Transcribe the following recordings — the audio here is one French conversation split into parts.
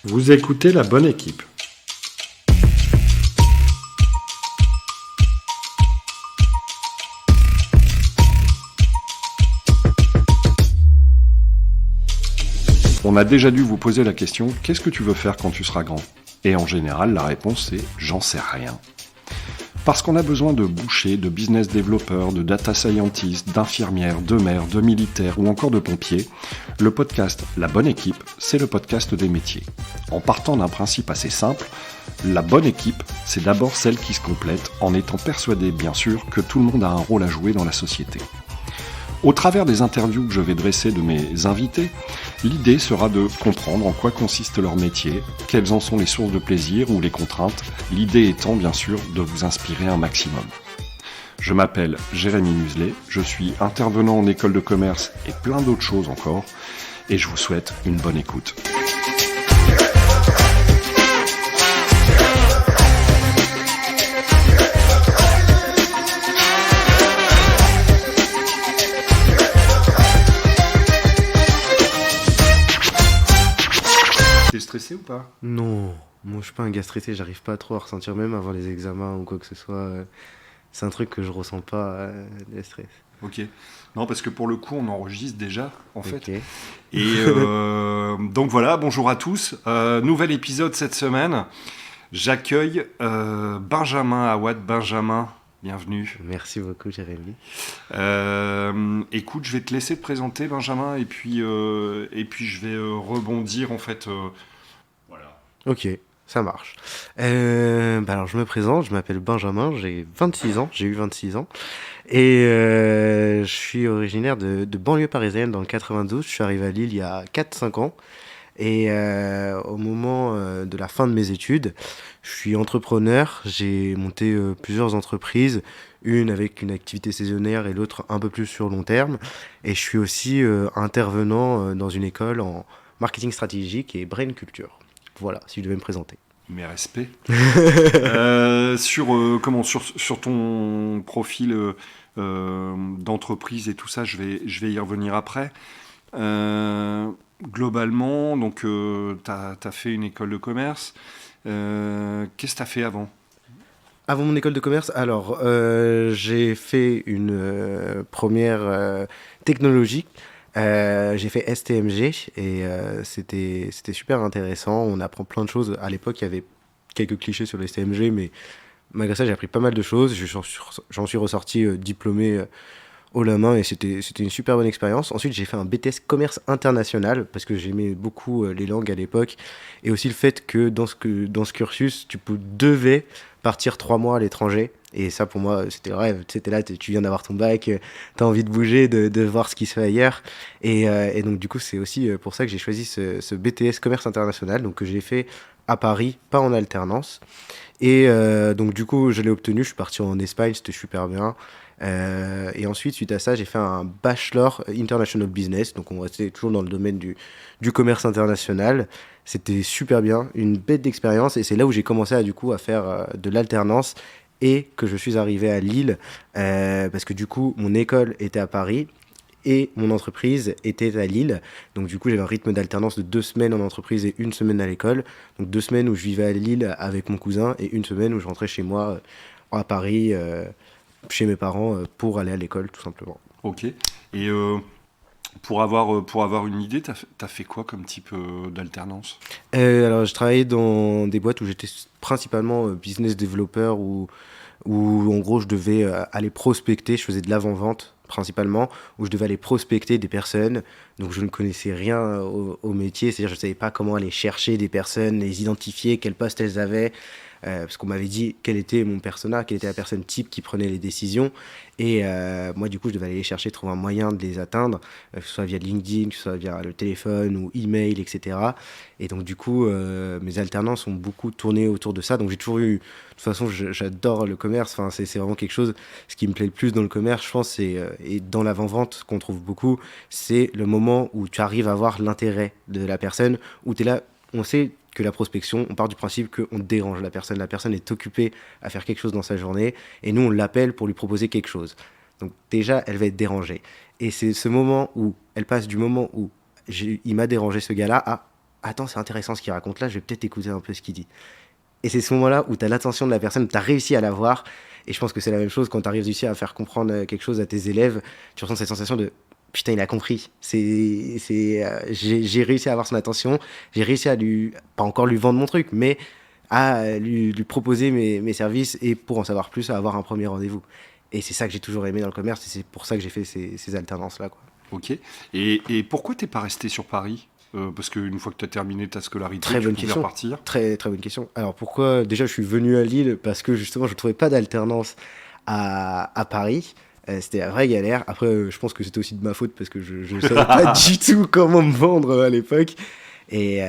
Vous écoutez La Bonne Équipe. On a déjà dû vous poser la question « Qu'est-ce que tu veux faire quand tu seras grand ?» Et en général, la réponse c'est « J'en sais rien ». Parce qu'on a besoin de bouchers, de business développeurs, de data scientists, d'infirmières, de maires, de militaires ou encore de pompiers, le podcast La Bonne Équipe, c'est le podcast des métiers. En partant d'un principe assez simple, la bonne équipe, c'est d'abord celle qui se complète en étant persuadé, bien sûr, que tout le monde a un rôle à jouer dans la société. Au travers des interviews que je vais dresser de mes invités, l'idée sera de comprendre en quoi consiste leur métier, quelles en sont les sources de plaisir ou les contraintes, l'idée étant bien sûr de vous inspirer un maximum. Je m'appelle Jérémy Muselet, je suis intervenant en école de commerce et plein d'autres choses encore, et je vous souhaite une bonne écoute. T'es stressé ou pas ? Non, moi je suis pas un gars stressé, j'arrive pas trop à ressentir même avant les examens ou quoi que ce soit. C'est un truc que je ressens pas, le stress. Ok. Non, parce que pour le coup, on enregistre déjà, en fait. Ok. Et donc voilà, bonjour à tous. Nouvel épisode cette semaine. J'accueille Benjamin Awad. Benjamin, bienvenue. Merci beaucoup, Jérémy. Écoute, je vais te laisser te présenter, Benjamin, et puis je vais rebondir, en fait. Voilà. Ok, ça marche. Alors je me présente, je m'appelle Benjamin, j'ai 26 ans, j'ai eu 26 ans. Et je suis originaire de banlieue parisienne dans le 92. Je suis arrivé à Lille il y a 4-5 ans. Et au moment de la fin de mes études, je suis entrepreneur. J'ai monté plusieurs entreprises, une avec une activité saisonnière et l'autre un peu plus sur long terme. Et je suis aussi intervenant dans une école en marketing stratégique et brain culture. Voilà, si je devais me présenter. Mes respects. Sur ton profil d'entreprise et tout ça, je vais y revenir après. Globalement, donc, t'as fait une école de commerce. Qu'est-ce que t'as fait avant ? Avant mon école de commerce, alors j'ai fait une première technologique. J'ai fait STMG et c'était super intéressant. On apprend plein de choses. À l'époque, il y avait quelques clichés sur le STMG, mais malgré ça, j'ai appris pas mal de choses. J'en suis ressorti diplômé haut la main et c'était une super bonne expérience. Ensuite, j'ai fait un BTS commerce international parce que j'aimais beaucoup les langues à l'époque et aussi le fait que dans ce cursus, tu devais partir 3 mois à l'étranger. Et ça, pour moi, c'était le rêve. C'était là, tu viens d'avoir ton bac, t'as envie de bouger, de voir ce qui se fait ailleurs. Et donc, du coup, c'est aussi pour ça que j'ai choisi ce BTS commerce international, donc que j'ai fait à Paris, pas en alternance. Et donc, du coup, je l'ai obtenu. Je suis parti en Espagne, c'était super bien. Et ensuite, suite à ça, j'ai fait un bachelor international business. Donc, on restait toujours dans le domaine du commerce international. C'était super bien, une bête d'expérience. Et c'est là où j'ai commencé à faire de l'alternance et que je suis arrivé à Lille parce que du coup, mon école était à Paris et mon entreprise était à Lille. Donc, du coup, j'avais un rythme d'alternance de 2 semaines en entreprise et 1 semaine à l'école. Donc, 2 semaines où je vivais à Lille avec mon cousin et 1 semaine où je rentrais chez moi à Paris, chez mes parents, pour aller à l'école, tout simplement. Ok. Et pour avoir une idée, t'as fait quoi comme type d'alternance ? Alors, je travaillais dans des boîtes où j'étais principalement business developer, où en gros, je devais aller prospecter. Je faisais de l'avant-vente principalement, où je devais aller prospecter des personnes. Donc, je ne connaissais rien au métier, c'est-à-dire je ne savais pas comment aller chercher des personnes, les identifier, quel poste elles avaient. Parce qu'on m'avait dit quel était mon persona, quelle était la personne type qui prenait les décisions. Et moi, du coup, je devais aller les chercher, trouver un moyen de les atteindre, que ce soit via LinkedIn, que ce soit via le téléphone ou email, etc. Et donc, du coup, mes alternances ont beaucoup tourné autour de ça. Donc, j'ai toujours eu... De toute façon, j'adore le commerce. Enfin, c'est vraiment quelque chose... Ce qui me plaît le plus dans le commerce, je pense, et dans l'avant-vente qu'on trouve beaucoup, c'est le moment où tu arrives à voir l'intérêt de la personne, où tu es là, on sait que la prospection, on part du principe qu'on dérange la personne. La personne est occupée à faire quelque chose dans sa journée et nous, on l'appelle pour lui proposer quelque chose. Donc déjà, elle va être dérangée. Et c'est ce moment où elle passe du moment où il m'a dérangé ce gars-là à attends, c'est intéressant ce qu'il raconte là, je vais peut-être écouter un peu ce qu'il dit. Et c'est ce moment-là où tu as l'attention de la personne, tu as réussi à la voir. Et je pense que c'est la même chose quand tu arrives réussi à faire comprendre quelque chose à tes élèves. Tu ressens cette sensation de putain, il a compris. J'ai réussi à avoir son attention. J'ai réussi à pas encore lui vendre mon truc, mais à lui proposer mes services et pour en savoir plus, à avoir un premier rendez-vous. Et c'est ça que j'ai toujours aimé dans le commerce et c'est pour ça que j'ai fait ces alternances-là, quoi. Ok. Et pourquoi t'es pas resté sur Paris? Parce qu'une fois que tu as terminé ta scolarité, Très tu bonne pouvais question. repartir. Très, très bonne question. Alors pourquoi déjà je suis venu à Lille? Parce que justement je ne trouvais pas d'alternance à Paris. C'était la vraie galère. Après, je pense que c'était aussi de ma faute parce que je ne savais pas du tout comment me vendre à l'époque. Et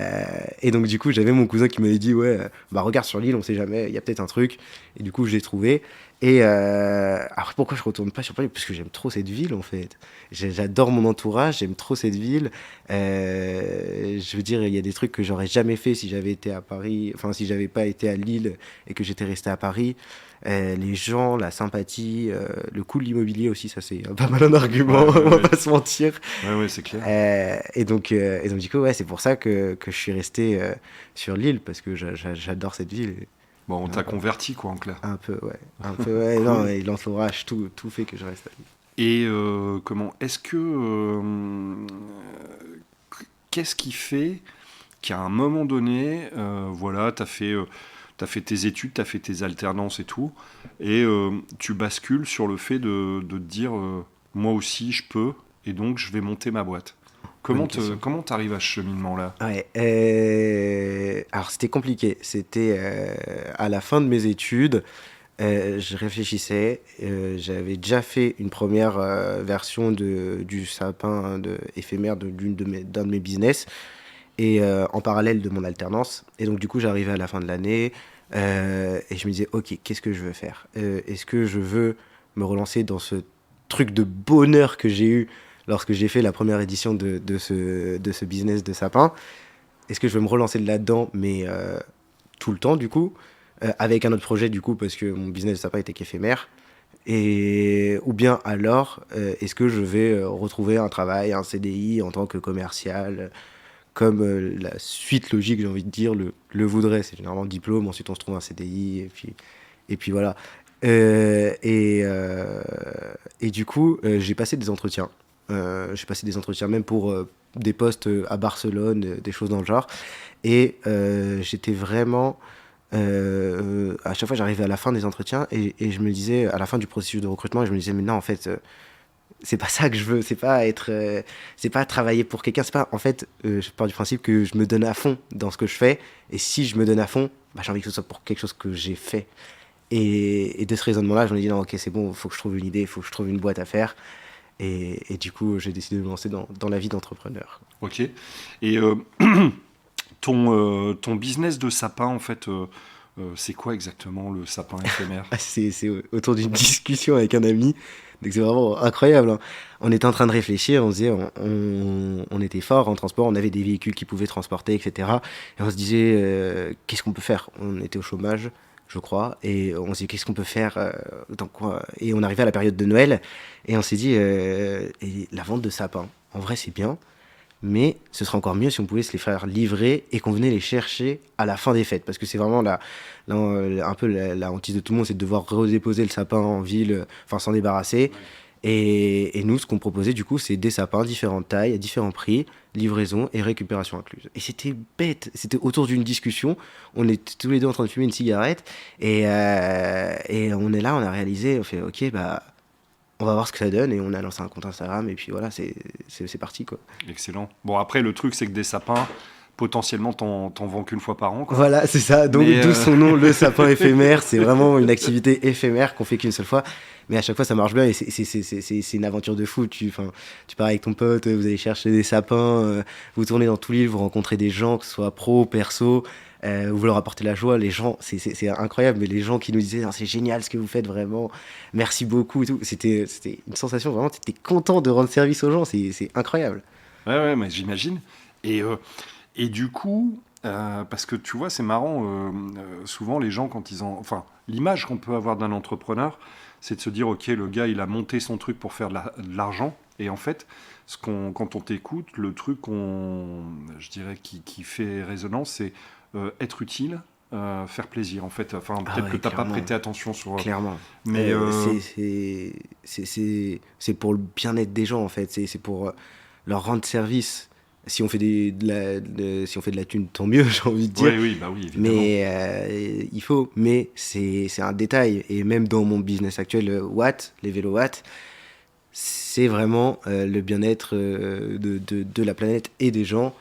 donc du coup j'avais mon cousin qui m'avait dit ouais bah regarde sur Lille, on sait jamais, il y a peut-être un truc. Et du coup je l'ai trouvé. Et après pourquoi je retourne pas sur Paris? Parce que j'aime trop cette ville en fait. J'adore mon entourage, j'aime trop cette ville. Je veux dire, il y a des trucs que j'aurais jamais fait si j'avais été à Paris, enfin si j'avais pas été à Lille et que j'étais resté à Paris. Les gens, la sympathie, le coût de l'immobilier aussi, ça c'est pas mal un argument, Ouais, ouais, on va ouais. pas se mentir. Ouais, c'est clair. Et donc du coup, ouais, c'est pour ça que je suis resté sur l'île, parce que j'adore cette ville. Bon, on t'a converti, quoi, en clair. Un peu, ouais. Un peu, ouais. Cool. Non, et l'entourage, tout fait que je reste à Lille. Et est-ce que qu'est-ce qui fait qu'à un moment donné, voilà, t'as fait tes études, t'as fait tes alternances et tout, et tu bascules sur le fait de te dire, moi aussi, je peux, et donc je vais monter ma boîte. Bonne question. Comment t'arrives à ce cheminement-là? Ouais, alors c'était compliqué. C'était à la fin de mes études, je réfléchissais. J'avais déjà fait une première version du sapin éphémère d'un de mes business et en parallèle de mon alternance. Et donc du coup, j'arrivais à la fin de l'année et je me disais, ok, qu'est-ce que je veux faire? Est-ce que je veux me relancer dans ce truc de bonheur que j'ai eu lorsque j'ai fait la première édition de ce business de sapin? Est-ce que je veux me relancer là-dedans, mais tout le temps, du coup, avec un autre projet, du coup, parce que mon business de sapin était qu'éphémère? Ou bien alors, est-ce que je vais retrouver un travail, un CDI en tant que commercial, comme la suite logique, j'ai envie de dire, le voudrait. C'est généralement le diplôme, ensuite on se trouve un CDI, et puis voilà. Euh, et, euh, et du coup, j'ai passé des entretiens. J'ai passé des entretiens même pour des postes à Barcelone, des choses dans le genre. Et j'étais vraiment... à chaque fois, j'arrivais à la fin des entretiens et je me disais, à la fin du processus de recrutement, et je me disais, mais non, en fait, c'est pas ça que je veux. C'est pas travailler pour quelqu'un. C'est pas, en fait, je pars du principe que je me donne à fond dans ce que je fais. Et si je me donne à fond, bah, j'ai envie que ce soit pour quelque chose que j'ai fait. Et de ce raisonnement-là, je me dis, non, ok, c'est bon, il faut que je trouve une idée, il faut que je trouve une boîte à faire. Et du coup, j'ai décidé de me lancer dans la vie d'entrepreneur. Ok. Et ton business de sapin, en fait, c'est quoi exactement le sapin éphémère? C'est autour d'une discussion avec un ami. Donc c'est vraiment incroyable, hein. On était en train de réfléchir, on se disait, on était fort en transport, on avait des véhicules qui pouvaient transporter, etc. Et on se disait, qu'est-ce qu'on peut faire? On était au chômage, je crois, et on se dit, qu'est-ce qu'on peut faire dans quoi? Et on arrivait à la période de Noël, et on s'est dit, et la vente de sapins, en vrai c'est bien, mais ce serait encore mieux si on pouvait se les faire livrer et qu'on venait les chercher à la fin des fêtes. Parce que c'est vraiment un peu la hantise de tout le monde, c'est de devoir redéposer le sapin en ville, enfin s'en débarrasser. Et nous, ce qu'on proposait du coup, c'est des sapins, différentes tailles, à différents prix, livraison et récupération incluse. Et c'était bête, c'était autour d'une discussion, on est tous les deux en train de fumer une cigarette, et on est là, on a réalisé, on fait ok, bah on va voir ce que ça donne, et on a lancé un compte Instagram, et puis voilà, c'est parti quoi. Excellent. Bon, après, le truc, c'est que des sapins, potentiellement, t'en vends qu'une fois par an, quoi. Voilà, c'est ça. Donc, Mais, d'où son nom, le sapin éphémère. C'est vraiment une activité éphémère qu'on fait qu'une seule fois. Mais à chaque fois, ça marche bien et c'est une aventure de fou. Tu pars avec ton pote, vous allez chercher des sapins, vous tournez dans tout l'île, vous rencontrez des gens, que ce soit pro, perso, vous leur apportez la joie. Les gens, c'est incroyable, mais les gens qui nous disaient, ah, c'est génial ce que vous faites, vraiment, merci beaucoup et tout. C'était une sensation, vraiment, tu étais content de rendre service aux gens. C'est incroyable. ouais, mais j'imagine. Et, euh, et du coup, parce que tu vois, c'est marrant, souvent les gens, quand ils en. Enfin, l'image qu'on peut avoir d'un entrepreneur, c'est de se dire, ok, le gars, il a monté son truc pour faire de l'argent, Et en fait, quand on t'écoute, le truc je dirais, qui fait résonance, c'est être utile, faire plaisir, en fait. Enfin, Ah peut-être que ouais, tu n'as pas clairement. prêté attention sur... Clairement. Mais C'est pour le bien-être des gens, en fait. C'est pour leur rendre service. Si on fait si on fait de la thune, tant mieux, j'ai envie de dire. oui, bah oui, évidemment. Mais il faut. Mais c'est un détail. Et même dans mon business actuel, Watt, les vélos Watt, c'est vraiment le bien-être de la planète et des gens.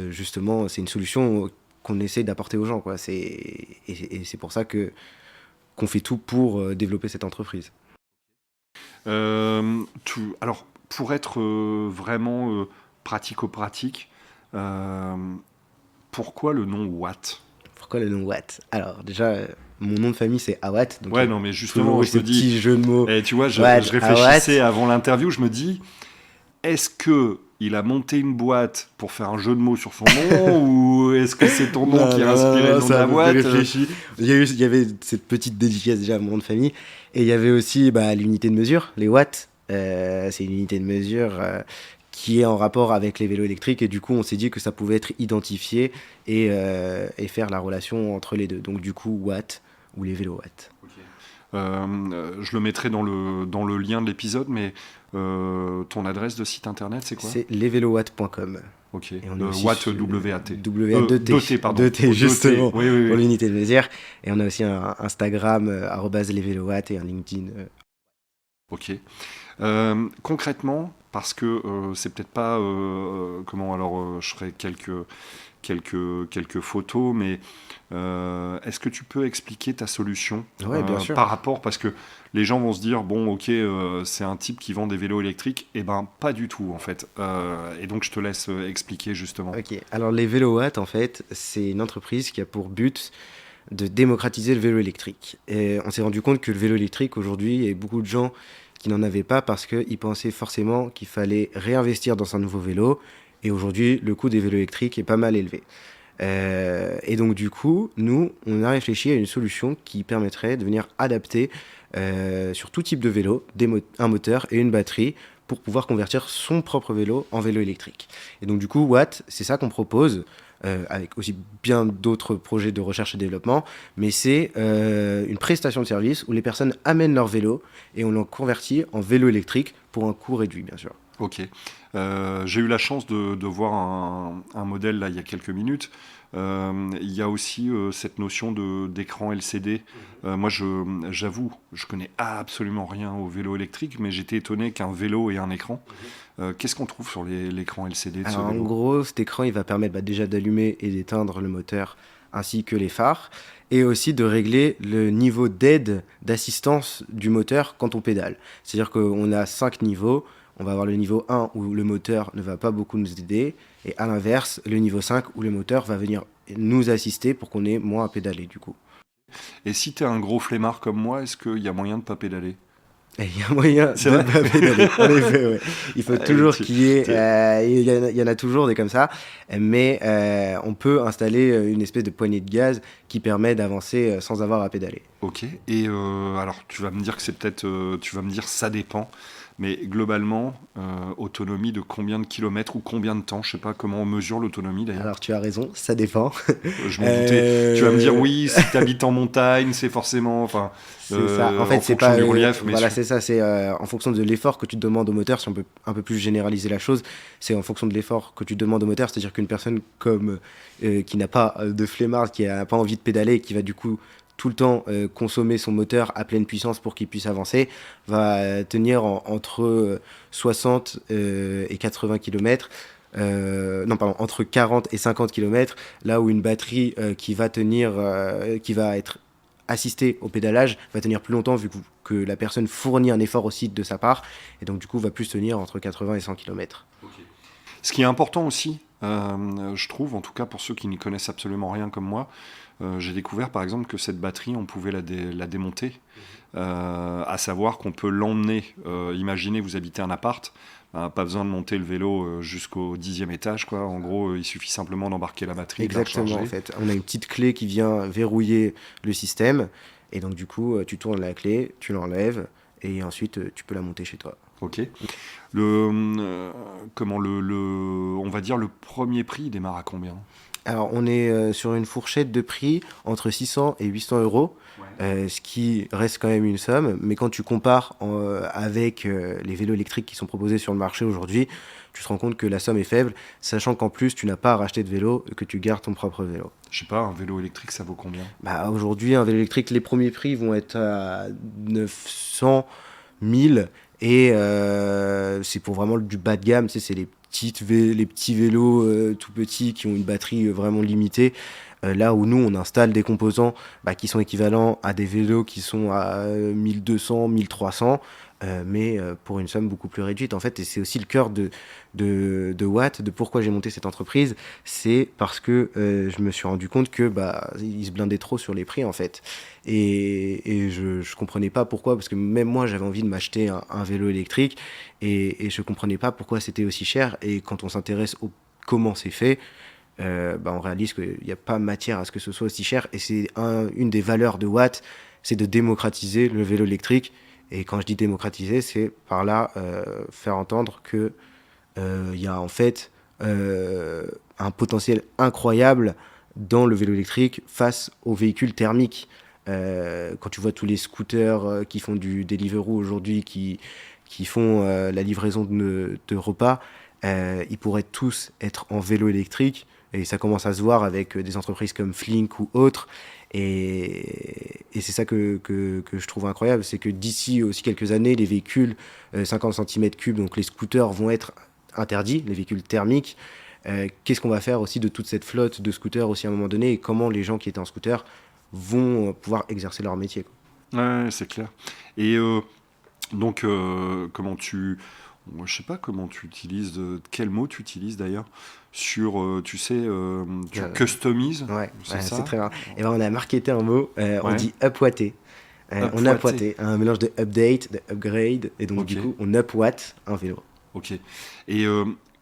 Justement, c'est une solution qu'on essaie d'apporter aux gens, quoi. Et c'est pour ça qu'on fait tout pour développer cette entreprise. Alors, pour être vraiment pratico-pratique, euh, pourquoi le nom Watt? Pourquoi le nom Watt? Alors, déjà, mon nom de famille, c'est Awat. Donc Ouais, non, mais justement, toujours eu je ce me dis, petit jeu de mots. tu vois, Watt, je réfléchissais Awat. avant l'interview, je me dis, est-ce que il a monté une boîte pour faire un jeu de mots sur son nom ou est-ce que c'est ton nom qui a inspiré le nom de la boîte? Réfléchi. Il y avait cette petite dédicace déjà à mon nom de famille. Et il y avait aussi l'unité de mesure, les watts. C'est une unité de mesure qui est en rapport avec les vélos électriques. Et du coup, on s'est dit que ça pouvait être identifié et faire la relation entre les deux. Donc du coup, watt ou les vélos watts. Je le mettrai dans le lien de l'épisode, mais ton adresse de site internet, c'est quoi? C'est lesvélowatt.com. Ok. Et on est aussi Watt, sur W-A-T. W-A-2-T. Pardon. 2T, justement, Oui, oui, pour oui. l'unité de mesure. Et on a aussi un Instagram, @lesvélowatt, et un LinkedIn. Ok. Concrètement, parce que c'est peut-être pas comment, alors je ferai quelques photos, mais est-ce que tu peux expliquer ta solution Ouais, bien sûr. par rapport, parce que les gens vont se dire, bon, ok, c'est un type qui vend des vélos électriques, et ben pas du tout en fait. Et donc je te laisse expliquer justement. Ok, alors les Vélowatt, en fait, c'est une entreprise qui a pour but de démocratiser le vélo électrique. Et on s'est rendu compte que le vélo électrique, aujourd'hui, il y a beaucoup de gens qui n'en avaient pas parce qu'ils pensaient forcément qu'il fallait réinvestir dans un nouveau vélo. Et aujourd'hui, le coût des vélos électriques est pas mal élevé. Et donc, du coup, nous, on a réfléchi à une solution qui permettrait de venir adapter sur tout type de vélo un moteur et une batterie pour pouvoir convertir son propre vélo en vélo électrique. Et donc, du coup, Watt, c'est ça qu'on propose. Avec aussi bien d'autres projets de recherche et développement, mais c'est une prestation de service où les personnes amènent leur vélo et on l'en convertit en vélo électrique pour un coût réduit, bien sûr. Ok. J'ai eu la chance de voir un modèle là il y a quelques minutes. Il y a aussi cette notion d'écran LCD. Moi, j'avoue, je connais absolument rien au vélo électrique, mais j'étais étonné qu'un vélo ait un écran. Qu'est-ce qu'on trouve sur l'écran LCD de ce Alors, en vélo? gros, cet écran, il va permettre déjà d'allumer et d'éteindre le moteur ainsi que les phares et aussi de régler le niveau d'aide, d'assistance du moteur quand on pédale. C'est-à-dire qu'on a 5 niveaux. On va avoir le niveau 1 où le moteur ne va pas beaucoup nous aider et à l'inverse, le niveau 5 où le moteur va venir nous assister pour qu'on ait moins à pédaler du coup. Et si t'es un gros flemmard comme moi, est-ce qu'il y a moyen de pas pédaler? Et il y a moyen C'est de vrai? pas pédaler. En effet, ouais. Il faut toujours Tu- qu'il y ait. tu- Il y en a toujours des comme ça. Mais on peut installer une espèce de poignée de gaz qui permet d'avancer sans avoir à pédaler. Ok. Et alors, tu vas me dire que c'est peut-être, tu vas me dire ça dépend, mais globalement, autonomie de combien de kilomètres ou combien de temps? Je sais pas comment on mesure l'autonomie d'ailleurs. Alors tu as raison, ça dépend. Je m'en doutais. Tu vas me dire Euh, oui, si tu habites en montagne, c'est forcément, enfin, C'est ça. En fait, en c'est fonction pas. du relief, mais Voilà, c'est ça. C'est en fonction de l'effort que tu demandes au moteur. Si on peut un peu plus généraliser la chose, c'est en fonction de l'effort que tu demandes au moteur. C'est-à-dire qu'une personne comme qui n'a pas de flemmard, qui a pas envie de pédaler, qui va du coup tout le temps consommer son moteur à pleine puissance pour qu'il puisse avancer, va tenir entre 60 et 80 km. Non, pardon, entre 40 et 50 km, là où une batterie qui va tenir, qui va être assisté au pédalage va tenir plus longtemps vu que la personne fournit un effort aussi de sa part et donc du coup va plus tenir entre 80 et 100 km. ce qui est important aussi, je trouve, en tout cas pour ceux qui n'y connaissent absolument rien comme moi, j'ai découvert par exemple que cette batterie, on pouvait la démonter, à savoir qu'on peut l'emmener. Imaginez, vous habitez un appart, pas besoin de monter le vélo jusqu'au 10e étage, quoi. En gros, il suffit simplement d'embarquer la batterie, de la Exactement, en recharger. fait. On a une petite clé qui vient verrouiller le système et donc du coup tu tournes la clé, tu l'enlèves et ensuite tu peux la monter chez toi. Ok. On va dire le premier prix il démarre à combien? Alors, on est sur une fourchette de prix entre 600 et 800 euros, ce qui reste quand même une somme. Mais quand tu compares avec les vélos électriques qui sont proposés sur le marché aujourd'hui, tu te rends compte que la somme est faible, sachant qu'en plus, tu n'as pas à racheter de vélo, que tu gardes ton propre vélo. Je sais pas, un vélo électrique, ça vaut combien? Bah, aujourd'hui, un vélo électrique, les premiers prix vont être à 900, 1000. Et c'est pour vraiment du bas de gamme. Tu sais, c'est les petits vélos tout petits qui ont une batterie vraiment limitée. Là où nous, on installe des composants qui sont équivalents à des vélos qui sont à 1200, 1300, mais pour une somme beaucoup plus réduite. En fait, et c'est aussi le cœur de Watt, de pourquoi j'ai monté cette entreprise. C'est parce que je me suis rendu compte que ils se blindaient trop sur les prix, en fait. Et je comprenais pas pourquoi, parce que même moi, j'avais envie de m'acheter un vélo électrique, et je comprenais pas pourquoi c'était aussi cher. Et quand on s'intéresse au comment c'est fait, on réalise qu'il n'y a pas matière à ce que ce soit aussi cher. Et c'est une des valeurs de Watt, c'est de démocratiser le vélo électrique. Et quand je dis démocratiser, c'est par là faire entendre que il y a en fait un potentiel incroyable dans le vélo électrique face aux véhicules thermiques. Quand tu vois tous les scooters qui font du Deliveroo aujourd'hui, qui font la livraison de repas, ils pourraient tous être en vélo électrique. Et ça commence à se voir avec des entreprises comme Flink ou autres. Et c'est ça que je trouve incroyable, c'est que d'ici aussi quelques années, les véhicules 50 cm3, donc les scooters, vont être interdits, les véhicules thermiques. Qu'est-ce qu'on va faire aussi de toute cette flotte de scooters aussi à un moment donné, et comment les gens qui étaient en scooter vont pouvoir exercer leur métier, quoi. Ouais, c'est clair. Et donc, je sais pas comment tu utilises, quel mot tu utilises d'ailleurs, tu sais, tu customises, c'est ça? c'est très rare. Et on a marketé un mot, on Ouais. dit upwatter. On Upwatter. upwatter, un mélange de update, de upgrade, et donc Ok. du coup, on upwatt un vélo. Ok. Et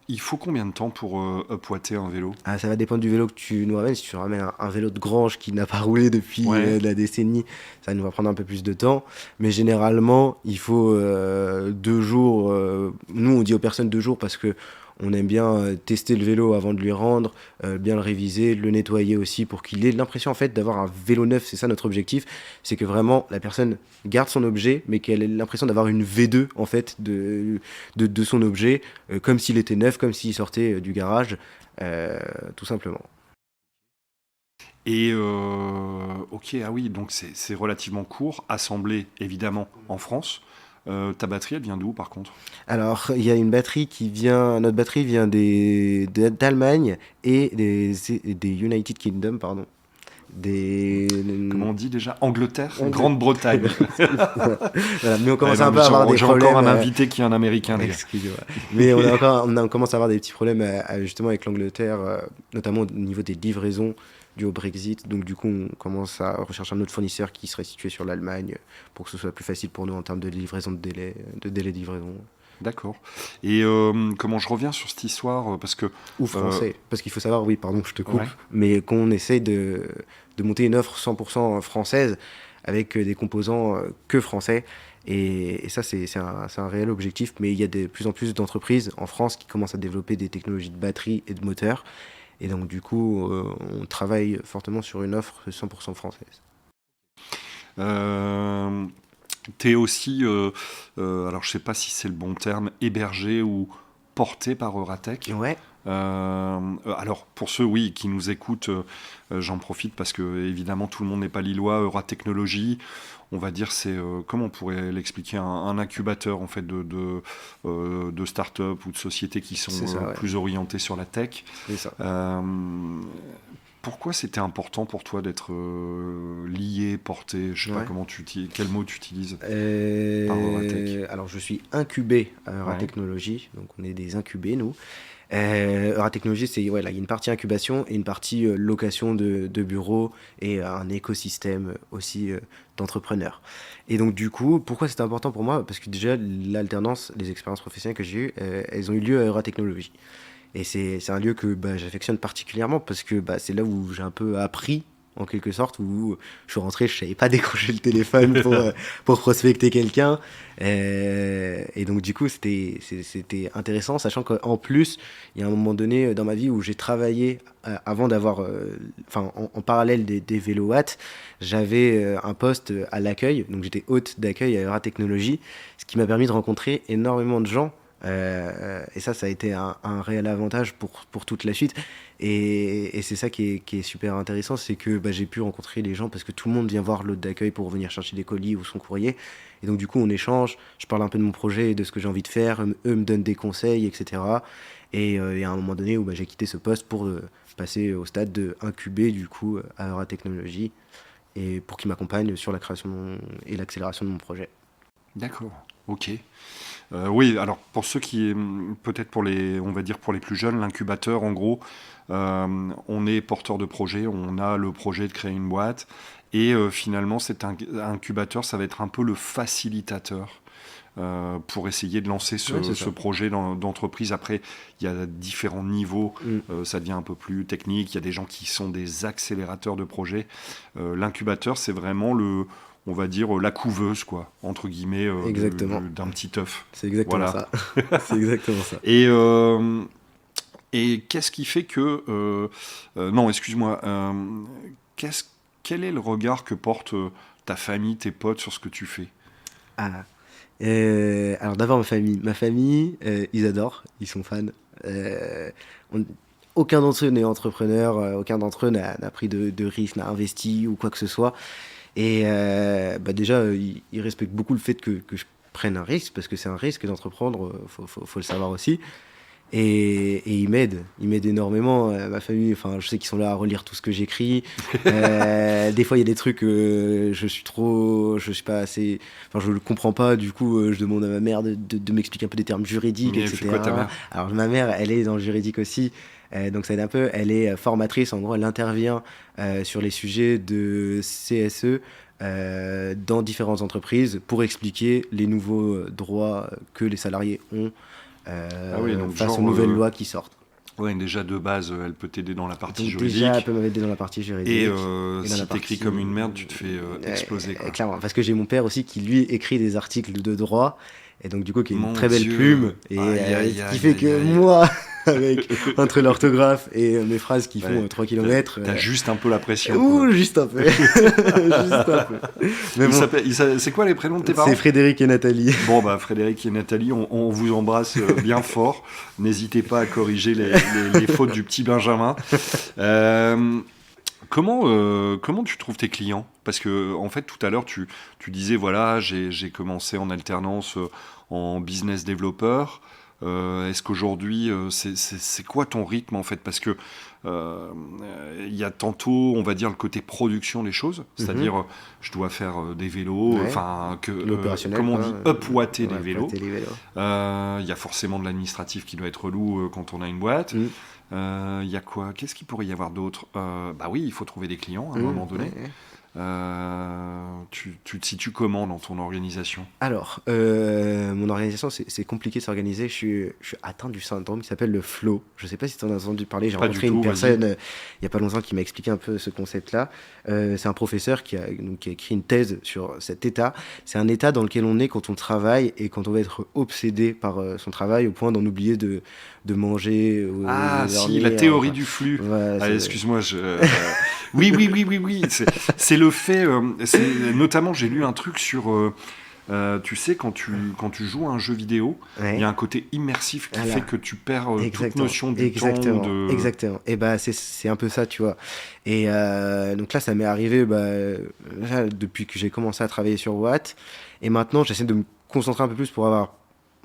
il faut combien de temps pour upwatter un vélo? Ah, ça va dépendre du vélo que tu nous ramènes. Si tu nous ramènes un vélo de grange qui n'a pas roulé depuis Ouais. la décennie, ça nous va prendre un peu plus de temps. Mais généralement, il faut 2 jours. Nous, on dit aux personnes 2 jours parce que on aime bien tester le vélo avant de lui rendre, bien le réviser, le nettoyer aussi pour qu'il ait l'impression en fait d'avoir un vélo neuf. C'est ça notre objectif, c'est que vraiment la personne garde son objet, mais qu'elle ait l'impression d'avoir une V2 en fait de son objet, comme s'il était neuf, comme s'il sortait du garage, tout simplement. Et ok, ah oui, donc c'est relativement court, assemblé évidemment en France. Ta batterie, elle vient d'où par contre? Alors, il y a une batterie notre batterie vient d'Allemagne et des United Kingdom, pardon. Des... Comment on dit déjà? Angleterre? Angl- Grande-Bretagne. Voilà, mais on commence Ouais, un non, peu à avoir des j'ai problèmes. encore un invité qui est un Américain, les gars. Excusez-moi. Mais on commence à avoir des petits problèmes justement avec l'Angleterre, notamment au niveau des livraisons dû au Brexit. Donc du coup, on commence à rechercher un autre fournisseur qui serait situé sur l'Allemagne pour que ce soit plus facile pour nous en termes de livraison, de délai de livraison. D'accord. Et comment je reviens sur cette histoire parce que Ou français. Parce qu'il faut savoir, oui, pardon, je te coupe, ouais. mais qu'on essaye de monter une offre 100% française avec des composants que français. Et ça, c'est un réel objectif. Mais il y a de plus en plus d'entreprises en France qui commencent à développer des technologies de batterie et de moteur. Et donc, du coup, on travaille fortement sur une offre 100% française. T'es aussi, alors je sais pas si c'est le bon terme, hébergé ou porté par Euratech. Ouais. Alors pour ceux oui qui nous écoutent, j'en profite parce que évidemment tout le monde n'est pas lillois. Euratechnologie, on va dire c'est comment on pourrait l'expliquer, un incubateur en fait de start-up ou de sociétés qui sont C'est ça, ouais. plus orientées sur la tech. C'est ça. Pourquoi c'était important pour toi d'être lié, porté, je sais pas Ouais. comment quel mot tu utilises par Euratech? Alors, je suis incubé à Ouais. Euratechnologie, donc on est des incubés, nous. Euratechnologie, c'est, ouais, là, il y a une partie incubation et une partie location de bureaux et un écosystème aussi d'entrepreneurs. Et donc, du coup, pourquoi c'est important pour moi? Parce que déjà, l'alternance, les expériences professionnelles que j'ai eues, elles ont eu lieu à Euratechnologie. Et c'est un lieu que j'affectionne particulièrement parce que c'est là où j'ai un peu appris, en quelque sorte, où je suis rentré, je savais pas décrocher le téléphone pour prospecter quelqu'un. Et donc, du coup, c'était intéressant, sachant qu'en plus, il y a un moment donné dans ma vie où j'ai travaillé avant d'avoir, en parallèle des vélo-watts, j'avais un poste à l'accueil, donc j'étais hôte d'accueil à Eura Technologies, ce qui m'a permis de rencontrer énormément de gens. Et ça a été un réel avantage pour toute la suite. Et c'est ça qui est super intéressant, c'est que j'ai pu rencontrer les gens parce que tout le monde vient voir l'hôte d'accueil pour venir chercher des colis ou son courrier. Et donc du coup on échange, je parle un peu de mon projet et de ce que j'ai envie de faire, eux me donnent des conseils, etc. Et à un moment donné où j'ai quitté ce poste pour passer au stade de incuber du coup à Eura Technologies et pour qu'ils m'accompagnent sur la création et l'accélération de mon projet. D'accord, ok. Oui, alors pour ceux qui, peut-être on va dire pour les plus jeunes, l'incubateur, en gros, on est porteur de projet, on a le projet de créer une boîte, et finalement, cet incubateur, ça va être un peu le facilitateur pour essayer de lancer ce projet d'entreprise. Après, il y a différents niveaux, ça devient un peu plus technique, il y a des gens qui sont des accélérateurs de projets. L'incubateur, c'est vraiment on va dire la couveuse, quoi, entre guillemets, d'un petit œuf. C'est exactement ça. C'est exactement ça. Et qu'est-ce qui fait que... non, excuse-moi. Quel est le regard que porte ta famille, tes potes sur ce que tu fais? Alors d'abord ma famille. Ma famille, ils adorent, ils sont fans. Aucun d'entre eux n'est entrepreneur, aucun d'entre eux n'a pris de risque, n'a investi ou quoi que ce soit. Et déjà, ils respectent beaucoup le fait que je prenne un risque, parce que c'est un risque d'entreprendre, faut le savoir aussi. Et ils m'aident énormément, ma famille. Enfin, je sais qu'ils sont là à relire tout ce que j'écris. Des fois, il y a des trucs, je suis pas assez, enfin, je le comprends pas. Du coup, je demande à ma mère de m'expliquer un peu des termes juridiques, Mais etc. quoi, ta mère? Alors, ma mère, elle est dans le juridique aussi. Donc ça aide un peu, elle est formatrice, en gros elle intervient sur les sujets de CSE dans différentes entreprises pour expliquer les nouveaux droits que les salariés ont Donc face aux nouvelles lois qui sortent. Ouais, déjà de base, elle peut t'aider dans la partie Donc juridique. déjà, elle peut m'aider dans la partie juridique. Et si t'écris comme une merde, tu te fais exploser, quoi. Clairement, parce que j'ai mon père aussi qui lui écrit des articles de droit, et donc du coup qui a une Mon très belle Dieu. plume, et ce qui fait que moi, entre l'orthographe et mes phrases qui font 3 km... T'as juste un peu la pression. Ouh, juste un peu. Juste un peu. Mais c'est quoi les prénoms de tes parents? C'est Frédéric et Nathalie. Bon, Frédéric et Nathalie, on vous embrasse bien fort. N'hésitez pas à corriger les fautes du petit Benjamin. Comment tu trouves tes clients? Parce que, en fait, tout à l'heure, tu disais, voilà, j'ai commencé en alternance en business développeur. Est-ce qu'aujourd'hui, c'est quoi ton rythme, en fait? Parce que il y a tantôt, on va dire, le côté production des choses, c'est-à-dire je dois faire des vélos, comment on dit, upwatter des vélos. Il y a forcément de l'administratif qui doit être relou quand on a une boîte. Il y a quoi? Qu'est-ce qu'il pourrait y avoir d'autre? Oui, il faut trouver des clients à un moment donné. Tu te situes comment dans ton organisation? Alors, mon organisation, c'est compliqué de s'organiser. Je suis atteint du syndrome qui s'appelle le flow. Je sais pas si tu en as entendu parler. J'ai rencontré une personne il y a pas longtemps qui m'a expliqué un peu ce concept-là. C'est un professeur qui a écrit une thèse sur cet état. C'est un état dans lequel on est quand on travaille et quand on va être obsédé par son travail au point d'en oublier de manger. Si, la théorie du flux. Ouais, excuse-moi, oui. C'est le fait. Notamment, j'ai lu un truc sur. Tu sais, quand tu joues à un jeu vidéo, il y a un côté immersif qui fait que tu perds toute notion du temps. Exactement. Et c'est un peu ça, tu vois. Et donc là, ça m'est arrivé depuis que j'ai commencé à travailler sur Watt. Et maintenant, j'essaie de me concentrer un peu plus pour avoir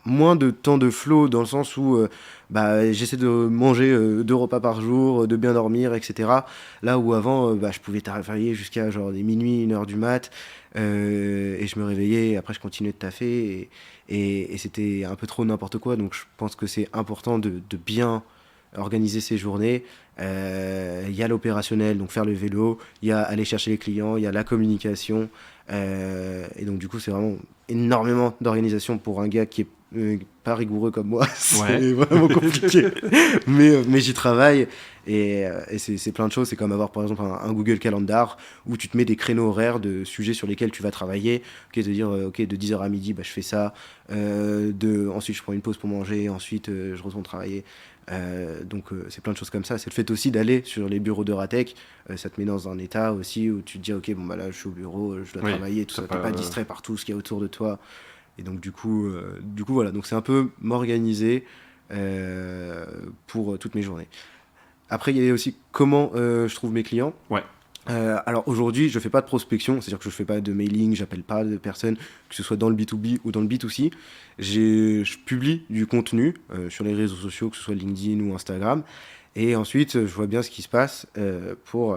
moins de temps de flow, dans le sens où j'essaie de manger 2 repas par jour, de bien dormir, etc. Là où avant, je pouvais travailler jusqu'à genre des minuit, 1h du mat, et je me réveillais, et après je continuais de taffer, et c'était un peu trop n'importe quoi. Donc je pense que c'est important de bien organiser ses journées. Il y a l'opérationnel, donc faire le vélo, il y a aller chercher les clients, il y a la communication, et donc du coup c'est vraiment énormément d'organisation pour un gars qui est pas rigoureux comme moi, Ouais. c'est vraiment compliqué. Mais j'y travaille et c'est plein de choses. C'est comme avoir par exemple un Google Calendar où tu te mets des créneaux horaires de sujets sur lesquels tu vas travailler. Ok, de dire ok, de 10h à midi, bah, je fais ça. Ensuite, je prends une pause pour manger. Ensuite, je retourne travailler. Donc, c'est plein de choses comme ça. C'est le fait aussi d'aller sur les bureaux d'Euratech. Ça te met dans un état aussi où tu te dis ok, bon, bah là, je suis au bureau, je dois Oui, travailler, tout ça. T'es pas- pas distrait par tout ce qu'il y a autour de toi. Et donc du coup voilà, donc c'est un peu m'organiser pour toutes mes journées. Après, il y a aussi comment je trouve mes clients. Ouais. Alors aujourd'hui, je fais pas de prospection, c'est-à-dire que je fais pas de mailing, j'appelle pas de personnes, que ce soit dans le B2B ou dans le B2C. Je publie du contenu sur les réseaux sociaux, que ce soit LinkedIn ou Instagram. Et ensuite, je vois bien ce qui se passe pour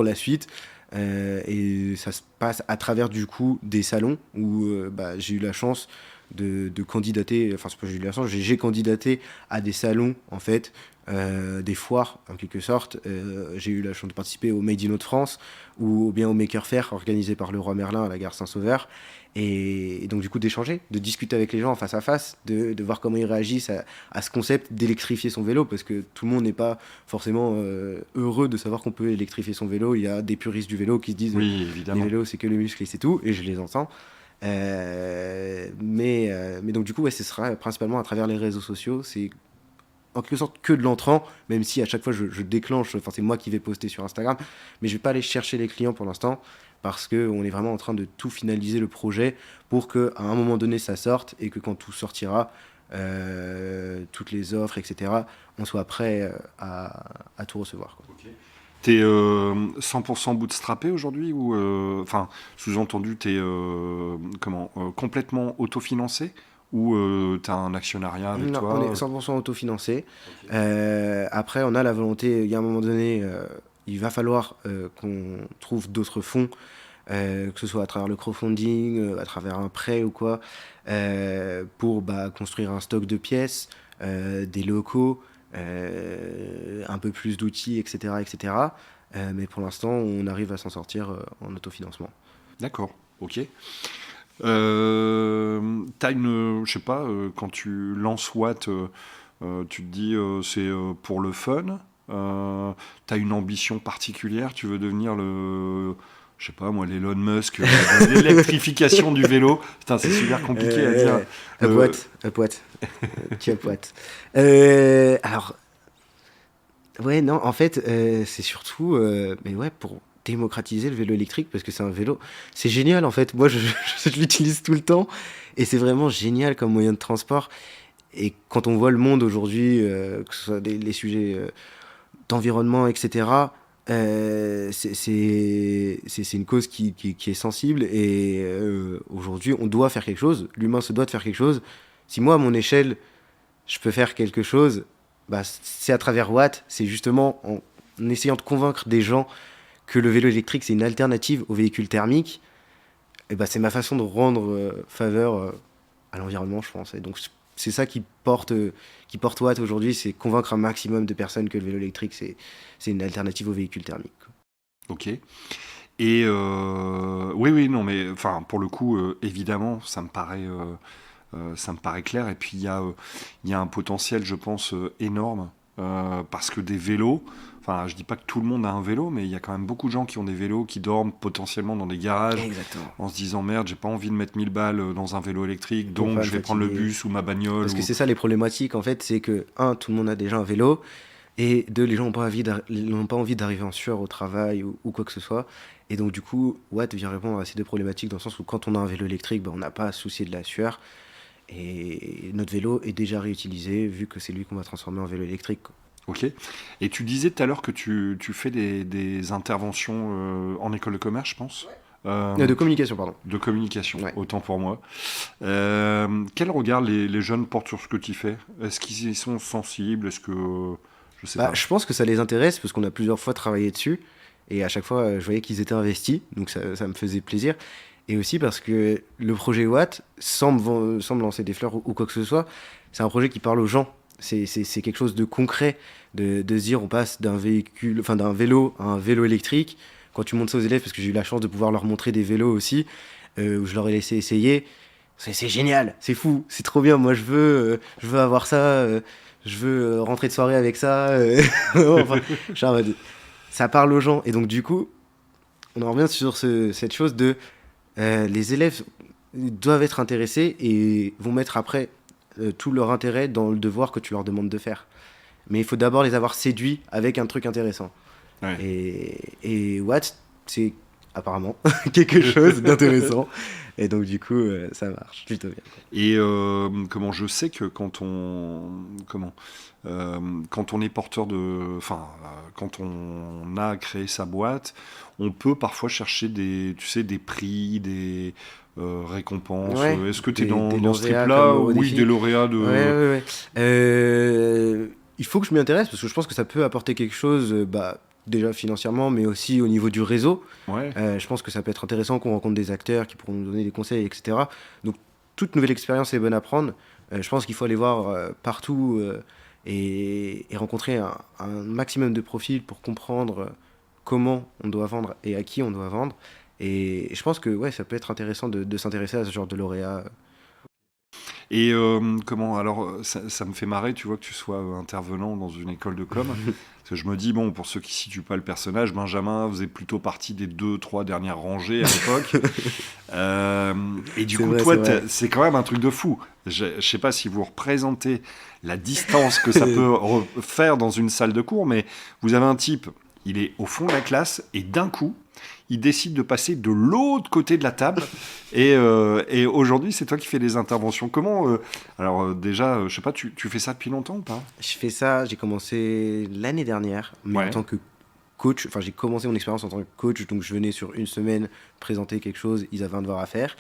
la suite. Et ça se passe à travers du coup des salons où bah, j'ai eu la chance de candidater, enfin c'est pas que j'ai eu la chance, j'ai candidaté à des salons en fait, des foires en quelque sorte. J'ai eu la chance de participer au Made in Hauts-de-France ou bien au Maker Faire organisé par Leroy Merlin à la gare Saint-Sauveur. Et donc du coup d'échanger, de discuter avec les gens en face à face, de voir comment ils réagissent à ce concept d'électrifier son vélo, parce que tout le monde n'est pas forcément heureux de savoir qu'on peut électrifier son vélo. Il y a des puristes du vélo qui se disent Oui, les évidemment. vélos c'est que le muscle et c'est tout, et je les entends. Mais donc du coup ouais, ce sera principalement à travers les réseaux sociaux. C'est en quelque sorte que de l'entrant, même si à chaque fois je déclenche, enfin c'est moi qui vais poster sur Instagram, mais je vais pas aller chercher les clients pour l'instant parce qu'on est vraiment en train de tout finaliser le projet pour qu'à un moment donné ça sorte et que quand tout sortira, toutes les offres, etc., on soit prêt à tout recevoir, quoi. T'es 100% bootstrappé aujourd'hui ou enfin sous-entendu t'es complètement autofinancé ou t'as un actionnariat avec Non, on est toi? 100% autofinancé. Ok. Après, on a la volonté, il y a un moment donné, il va falloir qu'on trouve d'autres fonds, que ce soit à travers le crowdfunding, à travers un prêt ou quoi, pour bah, construire un stock de pièces, des locaux, un peu plus d'outils, etc. etc. Mais pour l'instant, on arrive à s'en sortir en autofinancement. D'accord, ok. T'as je sais pas, quand tu lances Watt, tu te dis c'est pour le fun. T'as une ambition particulière, tu veux devenir je sais pas moi, l'Elon Musk, de l'électrification du vélo. Putain, c'est super compliqué à dire. Le- Upwatt, qui Upwatt. Alors, ouais, non, en fait, c'est surtout, mais ouais, pour démocratiser le vélo électrique, parce que c'est un vélo, c'est génial en fait. Moi, je l'utilise tout le temps et c'est vraiment génial comme moyen de transport. Et quand on voit le monde aujourd'hui, que ce soit les sujets d'environnement, etc., c'est une cause qui est sensible et aujourd'hui, on doit faire quelque chose. L'humain se doit de faire quelque chose. Si moi, à mon échelle, je peux faire quelque chose, bah, c'est à travers Watt, c'est justement en essayant de convaincre des gens que le vélo électrique, c'est une alternative au véhicule thermique. Et bah, c'est ma façon de rendre faveur à l'environnement, je pense. Et donc, c'est ça qui porte Watt aujourd'hui, c'est convaincre un maximum de personnes que le vélo électrique, c'est une alternative au véhicule thermique, quoi. Ok. Et oui, oui, non, mais enfin, pour le coup, évidemment, ça me paraît clair. Et puis il y a un potentiel, je pense, énorme parce que des vélos. Enfin, je dis pas que tout le monde a un vélo, mais il y a quand même beaucoup de gens qui ont des vélos qui dorment potentiellement dans des garages Exactement. en se disant merde, j'ai pas envie de mettre 1000 balles dans un vélo électrique, Pour donc pas je me vais prendre le fatiguer. bus ou ma bagnole. Parce que c'est ça les problématiques, en fait, c'est que, un, tout le monde a déjà un vélo, et deux, les gens n'ont pas envie d'arriver en sueur au travail ou quoi que ce soit. Et donc, du coup, Watt vient répondre à ces deux problématiques dans le sens où quand on a un vélo électrique, bah, on n'a pas à se soucier de la sueur. Et notre vélo est déjà réutilisé vu que c'est lui qu'on va transformer en vélo électrique, quoi. Ok. Et tu disais tout à l'heure que tu fais des interventions en école de commerce, je pense. De communication, pardon. De communication, Ouais. autant pour moi. Quel regard les jeunes portent sur ce que tu fais? Est-ce qu'ils y sont sensibles? Est-ce que... je sais Bah, pas. je pense que ça les intéresse parce qu'on a plusieurs fois travaillé dessus. Et à chaque fois, je voyais qu'ils étaient investis. Donc ça me faisait plaisir. Et aussi parce que le projet Watt semble lancer des fleurs ou quoi que ce soit. C'est un projet qui parle aux gens. C'est quelque chose de concret. De se dire, on passe d'un véhicule, enfin d'un vélo à un vélo électrique. Quand tu montes ça aux élèves, parce que j'ai eu la chance de pouvoir leur montrer des vélos aussi, où je leur ai laissé essayer. c'est génial, c'est fou, c'est trop bien. Moi, je veux avoir ça, je veux rentrer de soirée avec ça. Enfin, genre, ça parle aux gens. Et donc, du coup, on en revient sur cette chose de les élèves doivent être intéressés et vont mettre après tout leur intérêt dans le devoir que tu leur demandes de faire. Mais il faut d'abord les avoir séduits avec un truc intéressant. Ouais. Et Watt, c'est apparemment quelque chose d'intéressant. Et donc, du coup, ça marche plutôt bien. Et comment je sais que quand on est porteur de, enfin, quand on a créé sa boîte, on peut parfois chercher tu sais, des prix, des récompenses. Ouais, Est-ce que tu es des dans ce lauréats trip-là? comme au Oui, défi. des lauréats de. Ouais, ouais, ouais. Il faut que je m'y intéresse parce que je pense que ça peut apporter quelque chose, déjà financièrement, mais aussi au niveau du réseau. Ouais. Je pense que ça peut être intéressant qu'on rencontre des acteurs qui pourront nous donner des conseils, etc. Donc, toute nouvelle expérience est bonne à prendre. Je pense qu'il faut aller voir partout et rencontrer un maximum de profils pour comprendre comment on doit vendre et à qui on doit vendre. Et je pense que ouais, ça peut être intéressant de s'intéresser à ce genre de lauréat. Et comment alors ça me fait marrer, tu vois, que tu sois intervenant dans une école de com. Parce que je me dis, bon, pour ceux qui situent pas le personnage, Benjamin faisait plutôt partie des 2-3 dernières rangées à l'époque. Et du C'est coup, vrai, toi, c'est vrai. c'est quand même un truc de fou. Je sais pas si vous représentez la distance que ça peut faire dans une salle de cours, mais vous avez un type, il est au fond de la classe, et d'un coup, il décide de passer de l'autre côté de la table. Et aujourd'hui, c'est toi qui fais les interventions. Comment alors déjà, je sais pas, tu fais ça depuis longtemps ou pas? Je fais ça, j'ai commencé l'année dernière, mais en Ouais. tant que coach. Enfin, j'ai commencé mon expérience en tant que coach, donc je venais sur une semaine présenter quelque chose, ils avaient un devoir à faire.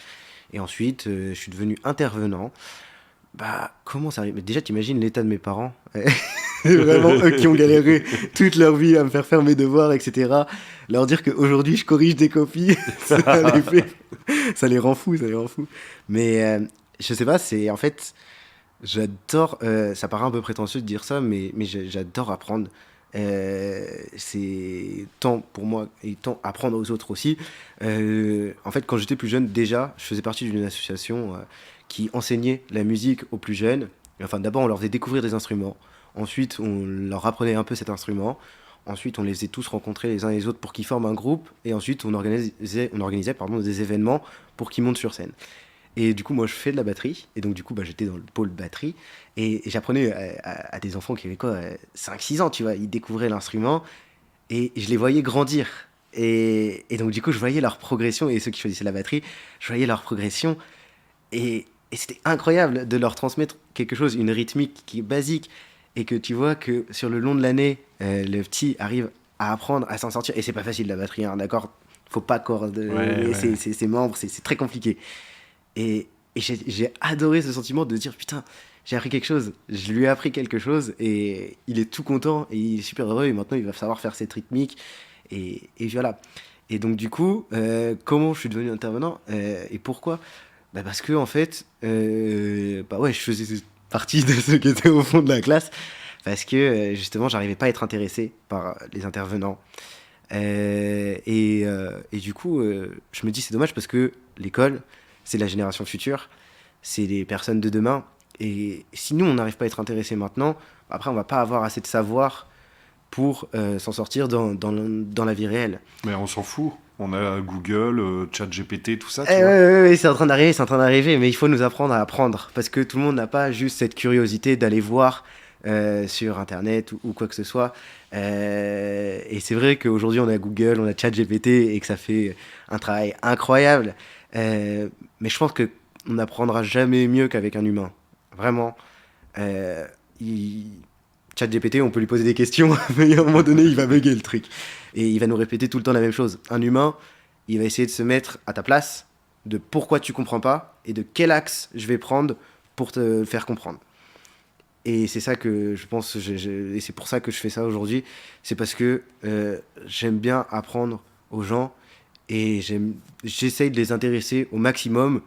Et ensuite, je suis devenu intervenant. Bah, comment ça arrive? Mais déjà, t'imagines l'état de mes parents. Vraiment, eux qui ont galéré toute leur vie à me faire faire mes devoirs, etc. Leur dire qu'aujourd'hui, je corrige des copies, ça les rend fous, ça les rend fous. Mais je sais pas, c'est en fait, j'adore, ça paraît un peu prétentieux de dire ça, mais j'adore apprendre. C'est tant pour moi et tant apprendre aux autres aussi. En fait, quand j'étais plus jeune, déjà, je faisais partie d'une association qui enseignait la musique aux plus jeunes. Enfin, d'abord, on leur faisait découvrir des instruments. Ensuite, on leur apprenait un peu cet instrument. Ensuite, on les faisait tous rencontrer les uns et les autres pour qu'ils forment un groupe. Et ensuite, on organisait des événements pour qu'ils montent sur scène. Et du coup, moi, je fais de la batterie. Et donc, du coup, j'étais dans le pôle batterie. Et j'apprenais à des enfants qui avaient quoi, 5-6 ans, tu vois. Ils découvraient l'instrument. Et je les voyais grandir. Et donc, du coup, je voyais leur progression. Et ceux qui choisissaient la batterie, je voyais leur progression. Et c'était incroyable de leur transmettre quelque chose, une rythmique qui est basique. Et que tu vois que sur le long de l'année, le petit arrive à apprendre à s'en sortir. Et c'est pas facile, la batterie, hein, d'accord? Faut pas corde Ouais, ouais. ses membres, c'est très compliqué. Et j'ai adoré ce sentiment de dire putain, j'ai appris quelque chose, je lui ai appris quelque chose et il est tout content et il est super heureux et maintenant il va savoir faire cette rythmique et voilà. Et donc du coup, comment je suis devenu intervenant et pourquoi? Bah parce que en fait, ouais, je faisais partie de ceux qui étaient au fond de la classe parce que justement, j'arrivais pas à être intéressé par les intervenants. Et du coup, je me dis c'est dommage parce que l'école, c'est la génération future, c'est les personnes de demain. Et si nous, on n'arrive pas à être intéressés maintenant, après, on va pas avoir assez de savoir pour s'en sortir dans la vie réelle. Mais on s'en fout. On a Google, ChatGPT, tout ça, Eh tu ouais, vois. ouais, ouais, c'est en train d'arriver, c'est en train d'arriver, mais il faut nous apprendre à apprendre. Parce que tout le monde n'a pas juste cette curiosité d'aller voir sur Internet ou quoi que ce soit. Et c'est vrai qu'aujourd'hui, on a Google, on a ChatGPT et que ça fait un travail incroyable. Mais je pense que on n'apprendra jamais mieux qu'avec un humain. Vraiment. Euh, il... ChatGPT, on peut lui poser des questions, mais à un moment donné, il va bugger le truc. Et il va nous répéter tout le temps la même chose. Un humain, il va essayer de se mettre à ta place, de pourquoi tu comprends pas, et de quel axe je vais prendre pour te le faire comprendre. Et c'est ça que je pense, et c'est pour ça que je fais ça aujourd'hui. C'est parce que j'aime bien apprendre aux gens et j'essaye de les intéresser au maximum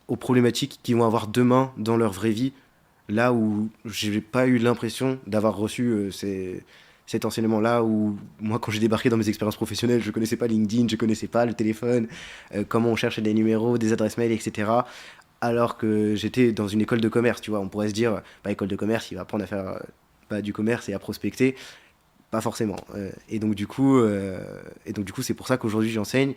aux problématiques qu'ils vont avoir demain dans leur vraie vie, là où j'ai pas eu l'impression d'avoir reçu cet enseignement-là, où moi, quand j'ai débarqué dans mes expériences professionnelles, je connaissais pas LinkedIn, je connaissais pas le téléphone, comment on cherchait des numéros, des adresses mail, etc. alors que j'étais dans une école de commerce, tu vois. On pourrait se dire, bah, école de commerce, il va apprendre à faire du commerce et à prospecter. Pas forcément. Et donc, du coup, c'est pour ça qu'aujourd'hui, j'enseigne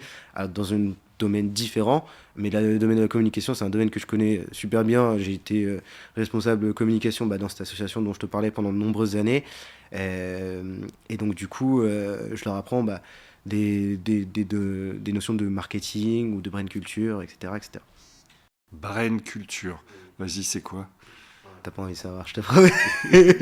dans un domaine différent. Mais le domaine de la communication, c'est un domaine que je connais super bien. J'ai été responsable communication dans cette association dont je te parlais pendant de nombreuses années. Et donc, du coup, je leur apprends des notions de marketing ou de brand culture, etc., etc. Brain culture. Vas-y, c'est quoi? T'as pas envie de savoir, je te promets.